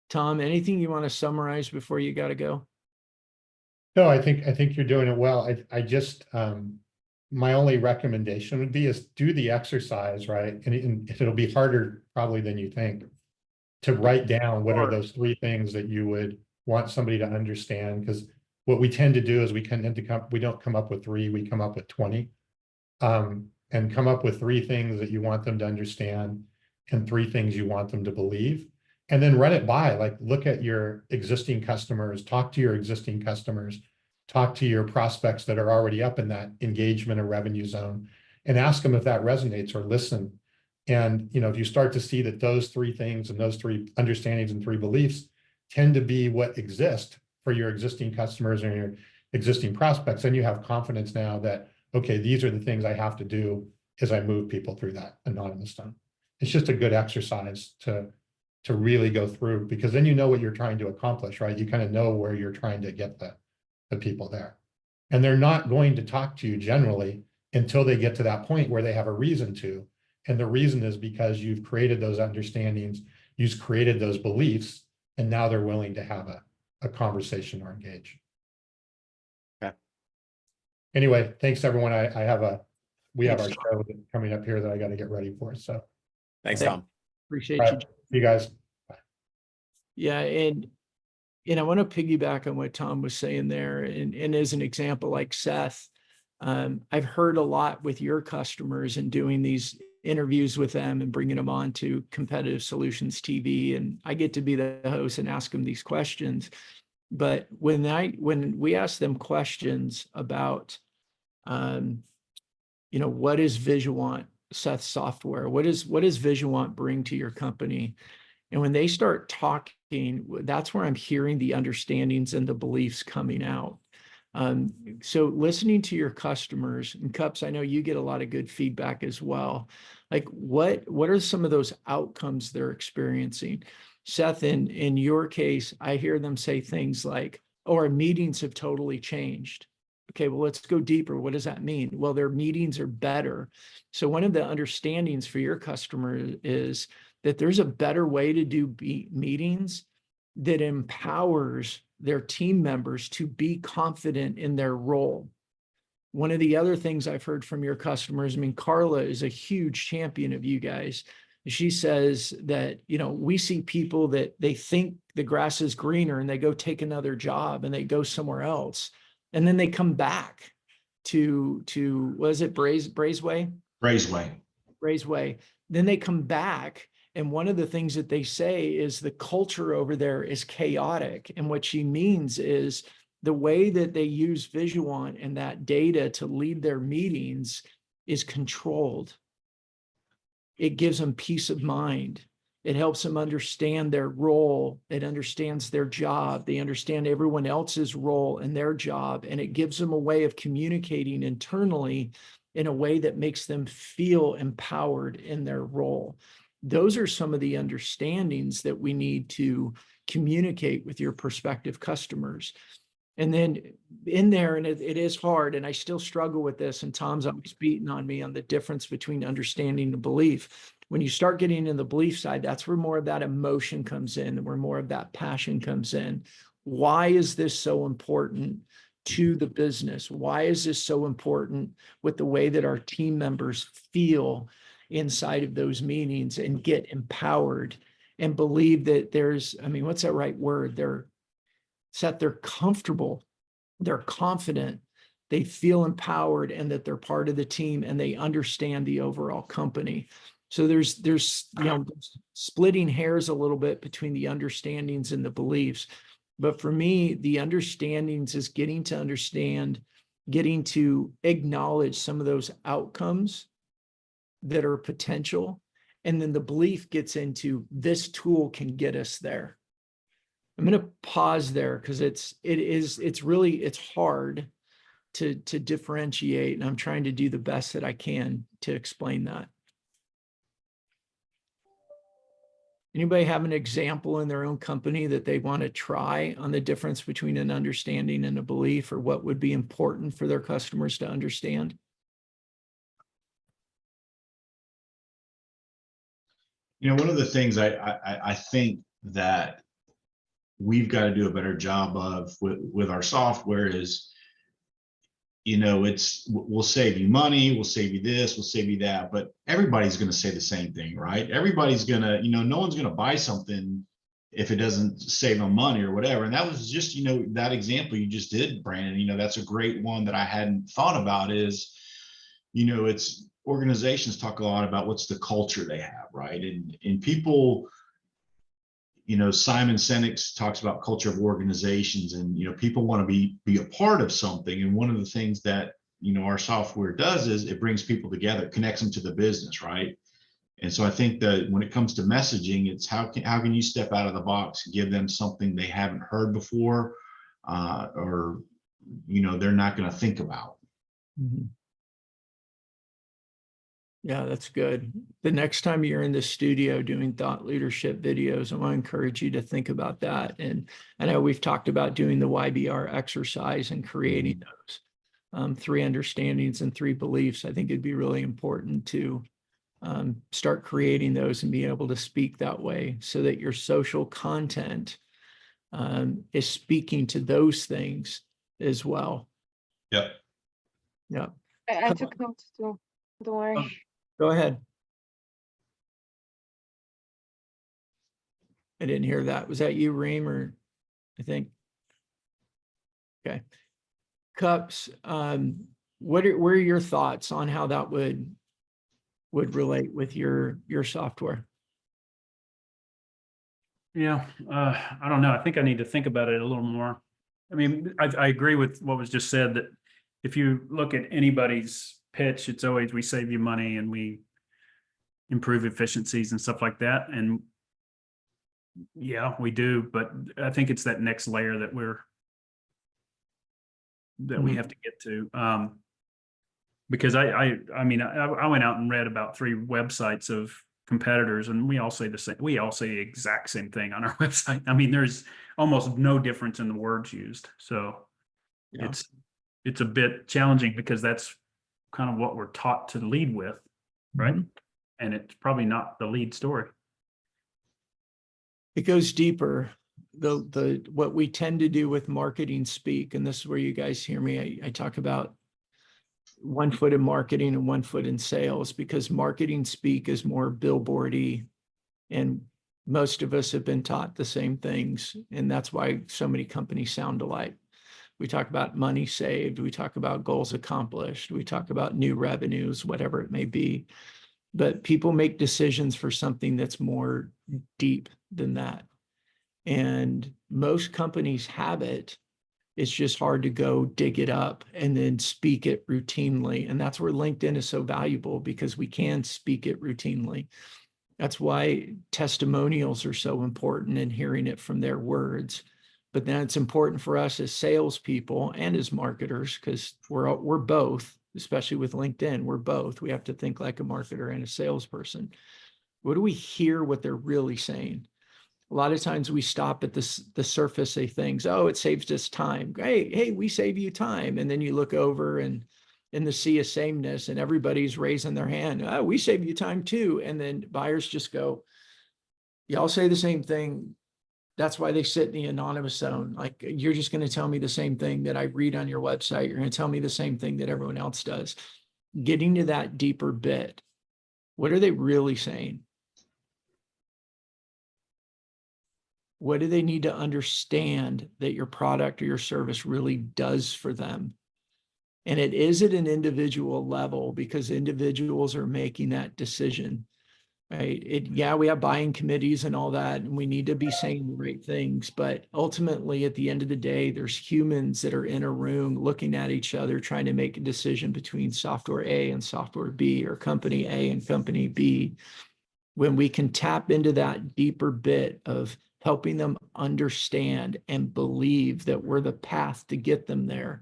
S2: Tom, anything you want to summarize before you got to go?
S9: No, I think you're doing it well. I just, my only recommendation would be is do the exercise, right? And it'll be harder probably than you think to write down what are those 3 things that you would want somebody to understand. Because what we tend to do is we don't come up with 3, we come up with 20. And come up with 3 things that you want them to understand and 3 things you want them to believe. And then run it by, like, look at your existing customers, talk to your existing customers, talk to your prospects that are already up in that engagement or revenue zone, and ask them if that resonates, or listen. And, you know, if you start to see that those three things and those three understandings and three beliefs tend to be what exist for your existing customers and your existing prospects, then you have confidence now that, okay, these are the things I have to do as I move people through that anonymous stuff. It's just a good exercise to really go through, because then you know what you're trying to accomplish, right? You kind of know where you're trying to get the people there. And they're not going to talk to you generally until they get to that point where they have a reason to. And the reason is because you've created those understandings, you've created those beliefs, and now they're willing to have a conversation or engage.
S6: Okay.
S9: Anyway, thanks everyone. We have our
S2: Thanks,
S9: show coming up here that I got to get ready for. So,
S6: Thanks, Tom.
S2: Appreciate
S9: all
S2: you.
S9: right, you guys.
S2: Yeah, and I want to piggyback on what Tom was saying there, and as an example, like Seth, I've heard a lot with your customers and doing these interviews with them and bringing them on to Competitive Solutions TV, and I get to be the host and ask them these questions. But when we ask them questions about, you know, what is Visuant, Seth Software? What does Visuant bring to your company? And when they start talking, that's where I'm hearing the understandings and the beliefs coming out. So listening to your customers, and Cups, I know you get a lot of good feedback as well. Like what are some of those outcomes they're experiencing? Seth, in your case, I hear them say things like, oh, our meetings have totally changed. Okay, well, let's go deeper. What does that mean? Well, their meetings are better. So one of the understandings for your customer is that there's a better way to do meetings that empowers their team members to be confident in their role. One of the other things I've heard from your customers, I mean, Carla is a huge champion of you guys. She says that, you know, we see people that they think the grass is greener and they go take another job and they go somewhere else. And then they come back to what is it, Braesway? Braesway. Then they come back. And one of the things that they say is the culture over there is chaotic. And what she means is the way that they use Visuant and that data to lead their meetings is controlled. It gives them peace of mind. It helps them understand their role. It understands their job. They understand everyone else's role and their job. And it gives them a way of communicating internally in a way that makes them feel empowered in their role. Those are some of the understandings that we need to communicate with your prospective customers. And then in there, and it is hard, and I still struggle with this, and Tom's always beating on me on the difference between understanding and belief. When you start getting in the belief side, that's where more of that emotion comes in, where more of that passion comes in. Why is this so important to the business? Why is this so important with the way that our team members feel inside of those meetings and get empowered and believe that there's, I mean, what's that right word? They're comfortable, they're confident, they feel empowered, and that they're part of the team and they understand the overall company. So there's you know, splitting hairs a little bit between the understandings and the beliefs. But for me, the understandings is getting to understand, getting to acknowledge some of those outcomes that are potential. And then the belief gets into this tool can get us there. I'm going to pause there because it's hard to differentiate, and I'm trying to do the best that I can to explain that. Anybody have an example in their own company that they want to try on the difference between an understanding and a belief, or what would be important for their customers to understand?
S5: You know, one of the things I think that we've got to do a better job of with our software is, you know, we'll save you money, we'll save you this, we'll save you that, but everybody's going to say the same thing, right? Everybody's going to, you know, no one's going to buy something if it doesn't save them money or whatever. And that was just, you know, that example you just did, Brandon, you know, that's a great one that I hadn't thought about is, you know, it's organizations talk a lot about what's the culture they have, right? And people, you know, Simon Sinek talks about culture of organizations, and, you know, people want to be a part of something. And one of the things that our software does is it brings people together, connects them to the business, right? And so I think that when it comes to messaging, it's how can you step out of the box, give them something they haven't heard before, or they're not going to think about.
S2: Mhm. Yeah, that's good. The next time you're in the studio doing thought leadership videos, I want to encourage you to think about that. And I know we've talked about doing the YBR exercise and creating those 3 understandings and 3 beliefs. I think it'd be really important to start creating those and be able to speak that way so that your social content is speaking to those things as well.
S5: Yep.
S2: Yeah.
S8: I
S2: Come
S8: took notes too. Don't worry.
S2: Go ahead. I didn't hear that. Was that you, Reem, or I think? Okay. Cups, what are your thoughts on how that would relate with your software?
S7: Yeah, I don't know. I think I need to think about it a little more. I mean, I agree with what was just said, that if you look at anybody's pitch, it's always, we save you money and we improve efficiencies and stuff like that. And yeah, we do, but I think it's that next layer that we
S2: Mhm.
S7: have to get to. Because I mean, I went out and read about 3 websites of competitors, and we all say the same. We all say the exact same thing on our website. I mean, there's almost no difference in the words used. So
S2: Yeah.
S7: it's a bit challenging because that's kind of what we're taught to lead with, right?
S2: Mhm.
S7: And it's probably not the lead story.
S2: It goes deeper. The what we tend to do with marketing speak, and this is where you guys hear me, I talk about 1 foot in marketing and 1 foot in sales, because marketing speak is more billboardy, and most of us have been taught the same things, and that's why so many companies sound alike. We talk about money saved, we talk about goals accomplished, we talk about new revenues, whatever it may be, but people make decisions for something that's more deep than that. And most companies have it. It's just hard to go dig it up and then speak it routinely. And that's where LinkedIn is so valuable, because we can speak it routinely. That's why testimonials are so important, and hearing it from their words. But then it's important for us as salespeople and as marketers, because we're both, especially with LinkedIn, we're both. We have to think like a marketer and a salesperson. What do we hear what they're really saying? A lot of times we stop at the surface of things. Oh, it saves us time. Hey, we save you time. And then you look over and in the sea of sameness, and everybody's raising their hand. Oh, we save you time too. And then buyers just go, y'all say the same thing. That's why they sit in the anonymous zone. Like, you're just going to tell me the same thing that I read on your website. You're going to tell me the same thing that everyone else does. Getting to that deeper bit. What are they really saying? What do they need to understand that your product or your service really does for them? And it is at an individual level, because individuals are making that decision, right? Yeah, we have buying committees and all that, and we need to be saying the right things. But ultimately, at the end of the day, there's humans that are in a room looking at each other, trying to make a decision between software A and software B, or company A and company B. When we can tap into that deeper bit of helping them understand and believe that we're the path to get them there,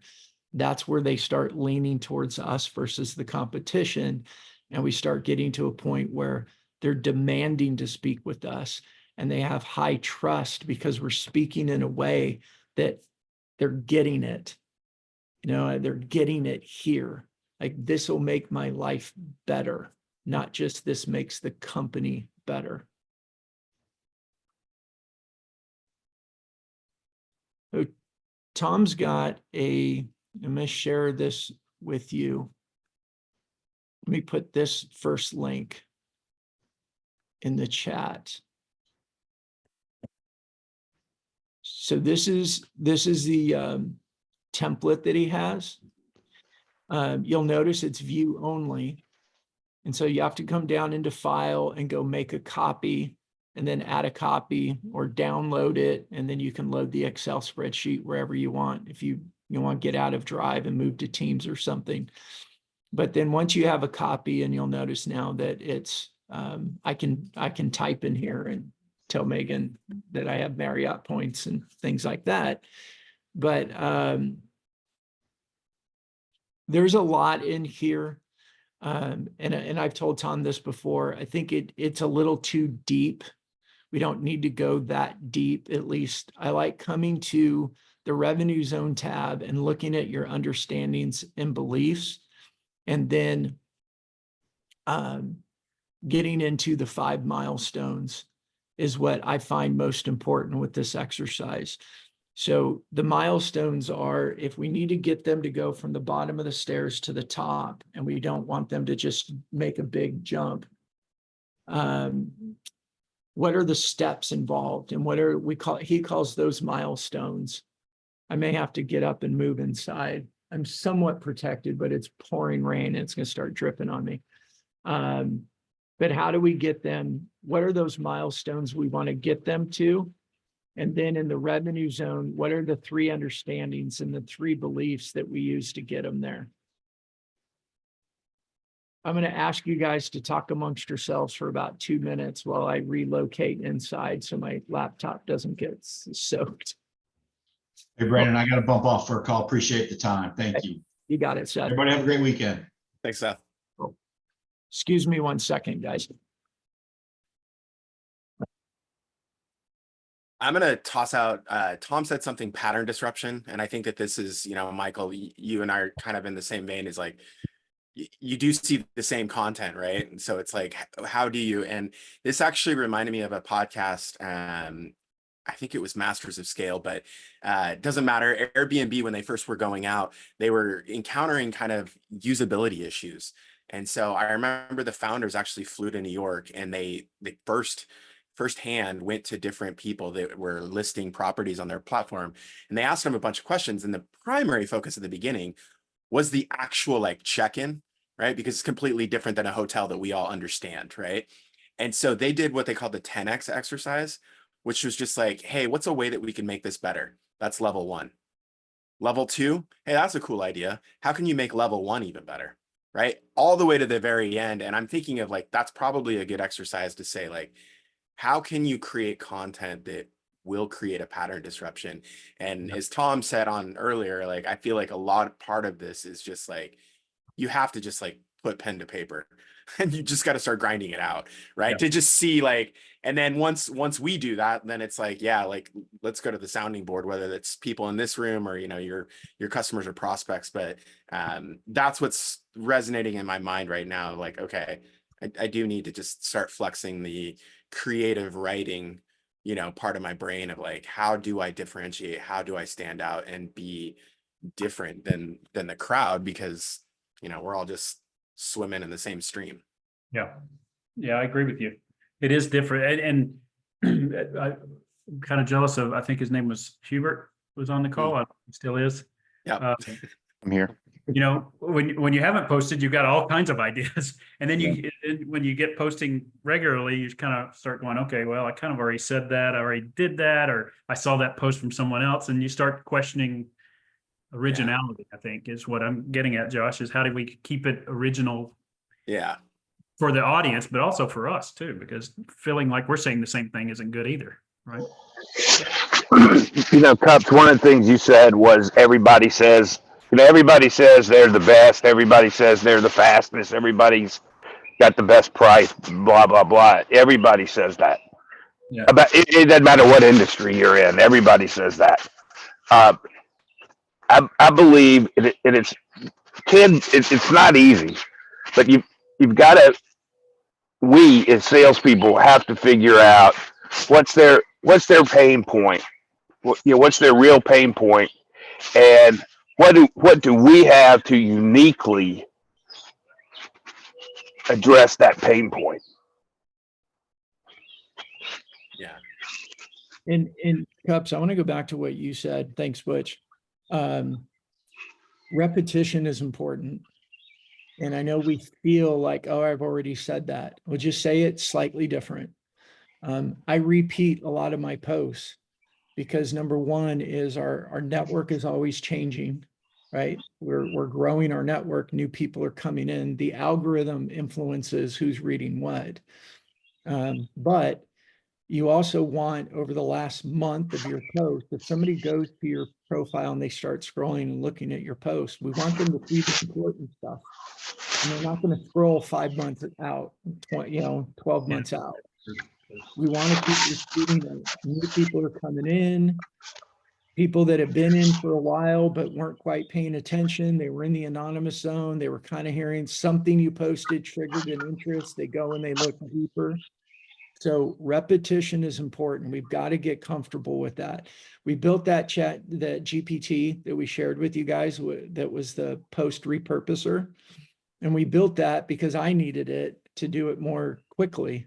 S2: that's where they start leaning towards us versus the competition. And we start getting to a point where they're demanding to speak with us, and they have high trust because we're speaking in a way that they're getting it. They're getting it here. Like, this will make my life better, not just this makes the company better. So Tom's got I'm going to share this with you. Let me put this first link in the chat. So this is the template that he has. You'll notice it's view only. And so you have to come down into file and go make a copy, and then add a copy or download it. And then you can load the Excel spreadsheet wherever you want. If you you want to get out of Drive and move to Teams or something. But then once you have a copy, and you'll notice now that it's, I can type in here and tell Megan that I have Marriott points and things like that. But there's a lot in here. And I've told Tom this before. I think it's a little too deep. We don't need to go that deep. At least I like coming to the revenue zone tab and looking at your understandings and beliefs, and then getting into the 5 milestones is what I find most important with this exercise. So the milestones are, if we need to get them to go from the bottom of the stairs to the top, and we don't want them to just make a big jump, what are the steps involved, and what are he calls those milestones. I may have to get up and move inside. I'm somewhat protected, but it's pouring rain and it's going to start dripping on me. But how do we get them? What are those milestones we want to get them to? And then in the revenue zone, what are the 3 understandings and the 3 beliefs that we use to get them there? I'm going to ask you guys to talk amongst yourselves for about 2 minutes while I relocate inside so my laptop doesn't get soaked.
S5: Hey, Brandon, I got to bump off for a call. Appreciate the time. Thank you.
S2: You got it, Seth.
S5: Everybody have a great weekend.
S6: Thanks, Seth.
S2: Excuse me 1 second, guys.
S6: I'm going to toss out, Tom said something pattern disruption. And I think that this is, Michael, you and I are kind of in the same vein, is like, you do see the same content, right? And so it's like, how do you, and this actually reminded me of a podcast. I think it was Masters of Scale, but it doesn't matter. Airbnb, when they first were going out, they were encountering kind of usability issues. And so I remember the founders actually flew to New York, and they firsthand went to different people that were listing properties on their platform, and they asked them a bunch of questions. And the primary focus at the beginning was the actual like check-in, right? Because it's completely different than a hotel that we all understand, right? And so they did what they called the 10X exercise, which was just like, hey, what's a way that we can make this better? That's level 1. Level 2, hey, that's a cool idea. How can you make level 1 even better? Right? All the way to the very end. And I'm thinking of like, that's probably a good exercise to say, like, how can you create content that will create a pattern disruption? And as Tom said on earlier, like, I feel like part of this is just like, you have to just like put pen to paper, and you just got to start grinding it out, right? To just see like, and then once we do that, then it's like, yeah, like, let's go to the sounding board, whether it's people in this room or, your customers or prospects. But that's what's resonating in my mind right now. Like, okay, I do need to just start flexing the creative writing, part of my brain of like, how do I differentiate? How do I stand out and be different than the crowd? Because, we're all just swimming in the same stream.
S7: Yeah. Yeah, I agree with you. It is different. And I'm kind of jealous of, I think his name was Hubert, was on the call. He still is.
S6: Yeah.
S4: I'm here.
S7: When you haven't posted, you've got all kinds of ideas. And then when you get posting regularly, you kind of start going, okay, well, I kind of already said that, I already did that, or I saw that post from someone else, and you start questioning originality. I think is what I'm getting at, Josh, is how do we keep it original?
S6: Yeah.
S7: For the audience, but also for us too, because feeling like we're saying the same thing isn't good either, right?
S1: Cups, one of the things you said was everybody says they're the best. Everybody says they're the fastest. Everybody's got the best price, blah, blah, blah. Everybody says that.
S7: Yeah.
S1: It doesn't matter what industry you're in. Everybody says that. I believe it's not easy, but you've got to, we as salespeople have to figure out what's their pain point, what's their real pain point, and what do we have to uniquely address that pain point.
S6: Yeah.
S2: In Cups, I want to go back to what you said. Thanks, Butch. Repetition is important. And I know we feel like, oh, I've already said that. We'll just say it slightly different. I repeat a lot of my posts. because number one is our network is always changing, right? We're growing our network, new people are coming in. The algorithm influences who's reading what. But you also want, over the last month of your post, if somebody goes to your profile and they start scrolling and looking at your post, we want them to see the important stuff. And they're not going to scroll 5 months out, 12 months out. We want to keep receiving that new people are coming in, people that have been in for a while but weren't quite paying attention. They were in the anonymous zone. They were kind of hearing something you posted triggered an interest. They go and they look deeper. So repetition is important. We've got to get comfortable with that. We built that that GPT that we shared with you guys, that was the post repurposer. And we built that because I needed it to do it more quickly.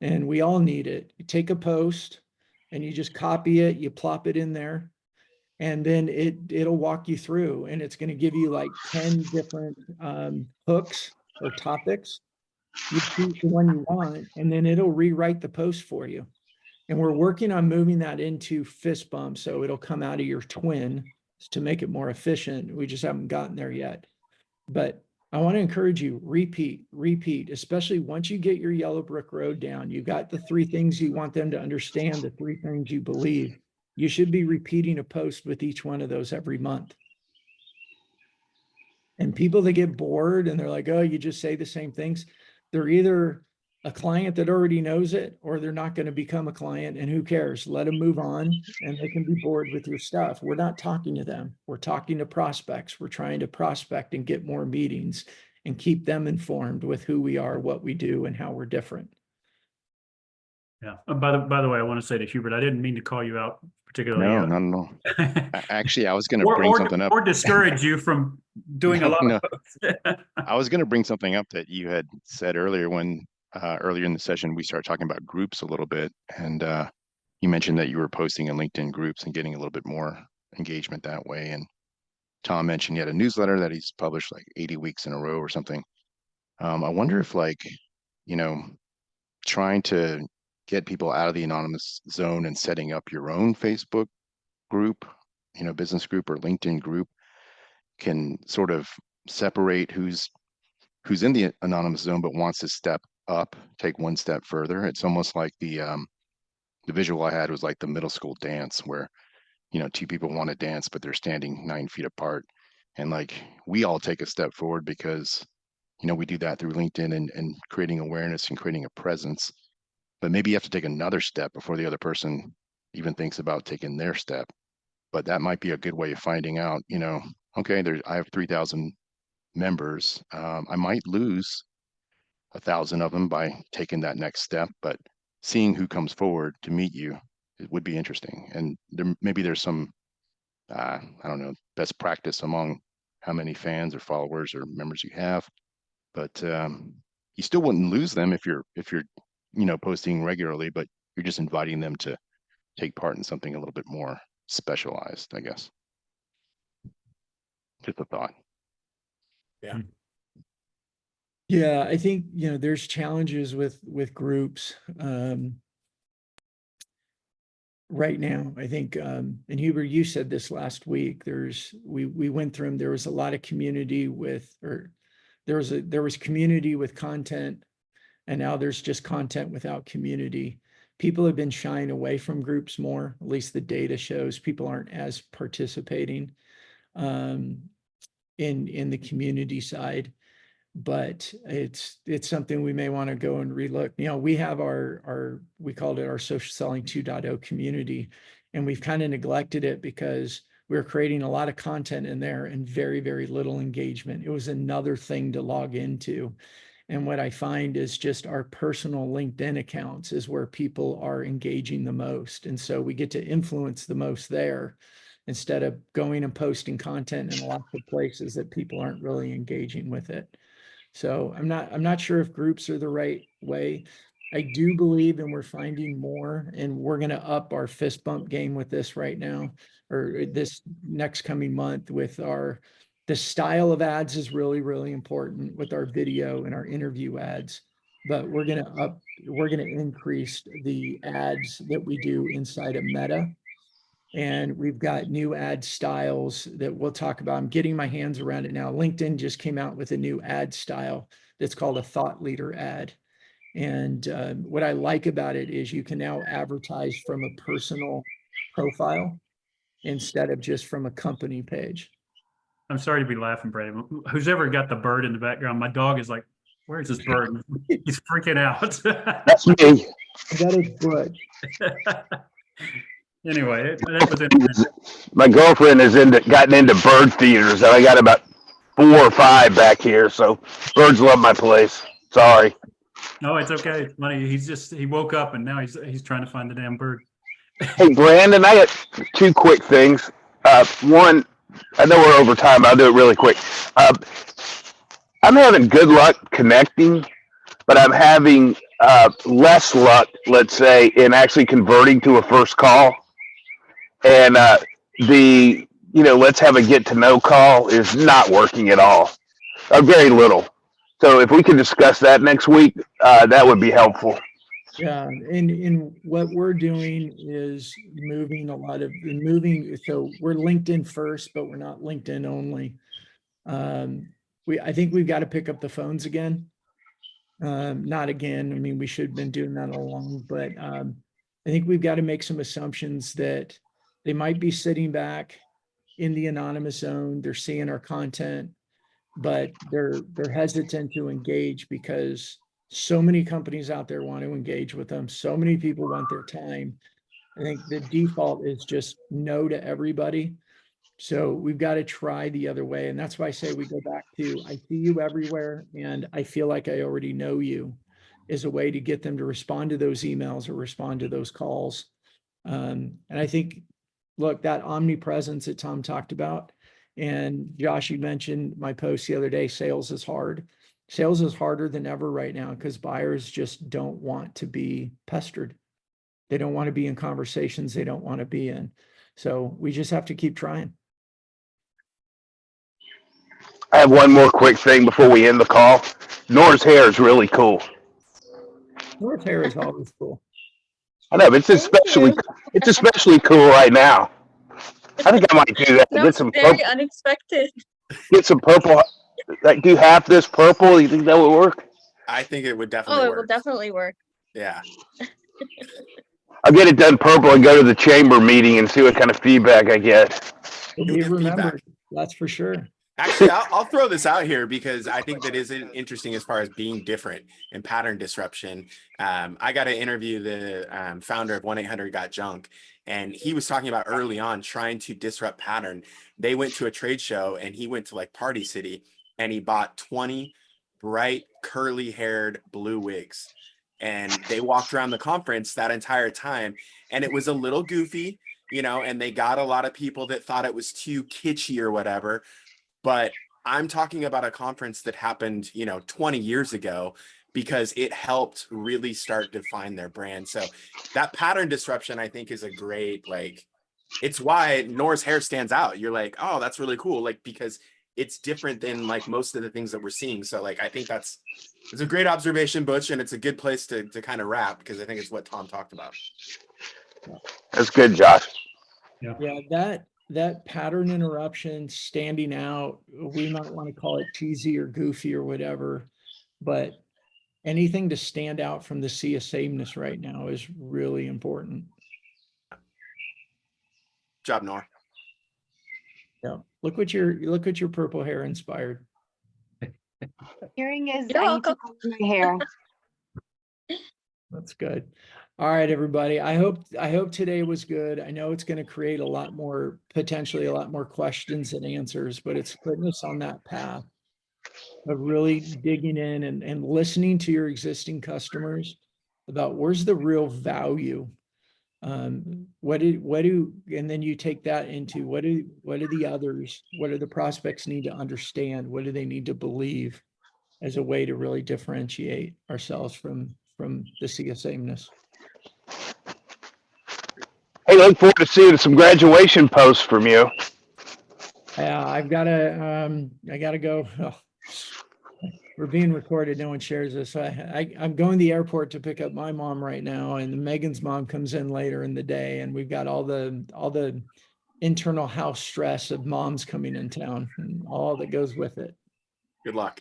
S2: And we all need it. You take a post and you just copy it, you plop it in there, and then it'll walk you through, and it's going to give you like 10 different hooks or topics. You choose the one you want, and then it'll rewrite the post for you. And we're working on moving that into Fist Bump, so it'll come out of your twin to make it more efficient. We just haven't gotten there yet. But I want to encourage you, repeat, especially once you get your Yellow Brick Road down. You got the 3 things you want them to understand, the 3 things you believe. You should be repeating a post with each one of those every month. And people that get bored and they're like, oh, you just say the same things, they're either a client that already knows it, or they're not going to become a client, and who cares? Let them move on, and they can be bored with your stuff. We're not talking to them. We're talking to prospects. We're trying to prospect and get more meetings and keep them informed with who we are, what we do, and how we're different.
S7: Yeah. By the way, I want to say to Hubert, I didn't mean to call you out particularly.
S4: No, not at all. Actually, I was going to
S7: or,
S4: bring
S7: or,
S4: something up.
S7: or discourage you from doing a lot
S4: No.
S7: of posts.
S4: I was going to bring something up that you had said earlier when earlier in the session we started talking about groups a little bit, and you mentioned that you were posting in LinkedIn groups and getting a little bit more engagement that way. And Tom mentioned he had a newsletter that he's published like 80 weeks in a row or something. I wonder if, like, trying to get people out of the anonymous zone and setting up your own Facebook group, business group or LinkedIn group, can sort of separate who's in the anonymous zone but wants to step up, take one step further. It's almost like the visual I had was like the middle school dance where 2 people want to dance but they're standing 9 feet apart, and like we all take a step forward because we do that through LinkedIn and creating awareness and creating a presence. But maybe you have to take another step before the other person even thinks about taking their step. But that might be a good way of finding out, okay, I have 3,000 members. I might lose 1,000 of them by taking that next step, but seeing who comes forward to meet you, it would be interesting. And maybe there's some, I don't know, best practice among how many fans or followers or members you have, but you still wouldn't lose them if you're posting regularly, but you're just inviting them to take part in something a little bit more specialized, I guess. Just a thought.
S6: Yeah.
S2: Yeah, I think, there's challenges with groups right now. I think, and Hubert, you said this last week, we went through them. There was a lot of community there was community with content, and now there's just content without community. People have been shying away from groups more, at least the data shows people aren't as participating in the community side. But it's something we may want to go and relook. We have we called it our Social Selling 2.0 community, and we've kind of neglected it because we're creating a lot of content in there and very, very little engagement. It was another thing to log into. And what I find is just our personal LinkedIn accounts is where people are engaging the most. And so we get to influence the most there instead of going and posting content in lots of places that people aren't really engaging with it. So I'm not sure if groups are the right way. I do believe, and we're finding more, and we're going to up our fist bump game with this right now, or this next coming month with the style of ads is really, really important with our video and our interview ads, but we're going to increase the ads that we do inside of Meta. And we've got new ad styles that we'll talk about. I'm getting my hands around it now. LinkedIn just came out with a new ad style that's called a thought leader ad. And what I like about it is you can now advertise from a personal profile instead of just from a company page.
S7: I'm sorry to be laughing, Brandon. Who's ever got the bird in the background? My dog is like, where's this bird? He's freaking out.
S1: That's me.
S2: That is good.
S7: Anyway, that was interesting.
S1: My girlfriend has gotten into bird feeders, and I got about 4 or 5 back here. So birds love my place. Sorry.
S7: No, it's okay. It's funny. He woke up and now he's trying to find the damn bird.
S1: Hey, Brandon, I got 2 quick things. One, I know we're over time. I'll do it really quick. I'm having good luck connecting, but I'm having less luck, let's say, in actually converting to a first call. And let's have a get to know call is not working at all, or very little. So if we could discuss that next week, that would be helpful.
S2: Yeah, and what we're doing is moving. So we're LinkedIn first, but we're not LinkedIn only. I think we've got to pick up the phones again. Not again. I mean, we should have been doing that all along, but I think we've got to make some assumptions that they might be sitting back in the anonymous zone. They're seeing our content, but they're hesitant to engage because so many companies out there want to engage with them. So many people want their time. I think the default is just no to everybody. So we've got to try the other way. And that's why I say we go back to, I see you everywhere and I feel like I already know you, is a way to get them to respond to those emails or respond to those calls. And I think, look, that omnipresence that Tom talked about, and Josh, you mentioned my post the other day, sales is hard. Sales is harder than ever right now because buyers just don't want to be pestered. They don't want to be in conversations they don't want to be in. So we just have to keep trying.
S1: I have one more quick thing before we end the call. Nora's hair is really cool.
S2: North hair is always cool.
S1: I know, but it's especially cool right now. I think I might do that.
S10: That
S1: Get
S10: was
S1: some
S10: very
S1: purple.
S10: unexpected.
S1: Get some purple. Like, do half this purple. You think that would work?
S6: I think it would
S10: Oh,
S6: definitely
S10: it
S6: work.
S10: will definitely work.
S6: Yeah.
S1: I'll get it done purple and go to the chamber meeting and see what kind of feedback I get.
S2: You'll
S6: You'll
S2: be
S6: get
S2: remembered. That's for sure.
S6: Actually, I'll throw this out here because I think that is interesting as far as being different and pattern disruption. I got to interview the founder of 1-800-GOT-JUNK, and he was talking about early on trying to disrupt pattern. They went to a trade show and he went to like Party City and he bought 20 bright curly haired blue wigs. And they walked around the conference that entire time. And it was a little goofy, and they got a lot of people that thought it was too kitschy or whatever. But I'm talking about a conference that happened, 20 years ago because it helped really start to define their brand. So that pattern disruption, I think, is a great, it's why Nora's hair stands out. You're like, oh, that's really cool. Because it's different than most of the things that we're seeing. So I think it's a great observation, Butch, and it's a good place to kind of wrap because I think it's what Tom talked about.
S1: That's good, Josh.
S2: Yeah, that pattern interruption standing out, we might want to call it cheesy or goofy or whatever, but anything to stand out from the sea of sameness right now is really important.
S6: Job, Nora.
S2: Yeah. Look what your purple hair inspired.
S8: Hearing is
S10: You're
S8: I need to
S10: welcome.
S8: color my hair.
S2: That's good. All right, everybody. I hope today was good. I know it's going to create potentially a lot more questions and answers, but it's putting us on that path of really digging in and listening to your existing customers about where's the real value. And then you take that into what do the others, what do the prospects need to understand? What do they need to believe as a way to really differentiate ourselves from the sea of sameness?
S1: Hey, look forward to seeing some graduation posts from you.
S2: Yeah, I gotta go. Oh, We're being recorded. No one shares this. I'm going to the airport to pick up my mom right now, and Megan's mom comes in later in the day, and we've got all the internal house stress of moms coming in town and all that goes with it.
S6: Good luck.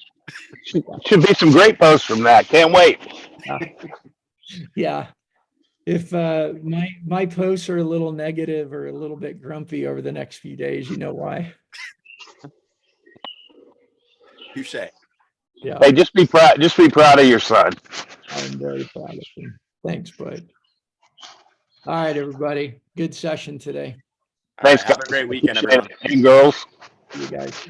S1: Should be some great posts from that. Can't wait.
S2: Yeah. If my posts are a little negative or a little bit grumpy over the next few days, you know why.
S6: Touche.
S2: Yeah,
S1: Hey, just be proud. Just be proud of your son.
S2: I'm very proud of him. Thanks, bud. All right, everybody. Good session today.
S6: All right,
S1: Thanks,
S6: have a
S1: guys.
S6: great weekend,
S1: Appreciate
S6: everyone.
S1: it. And girls.
S2: You guys.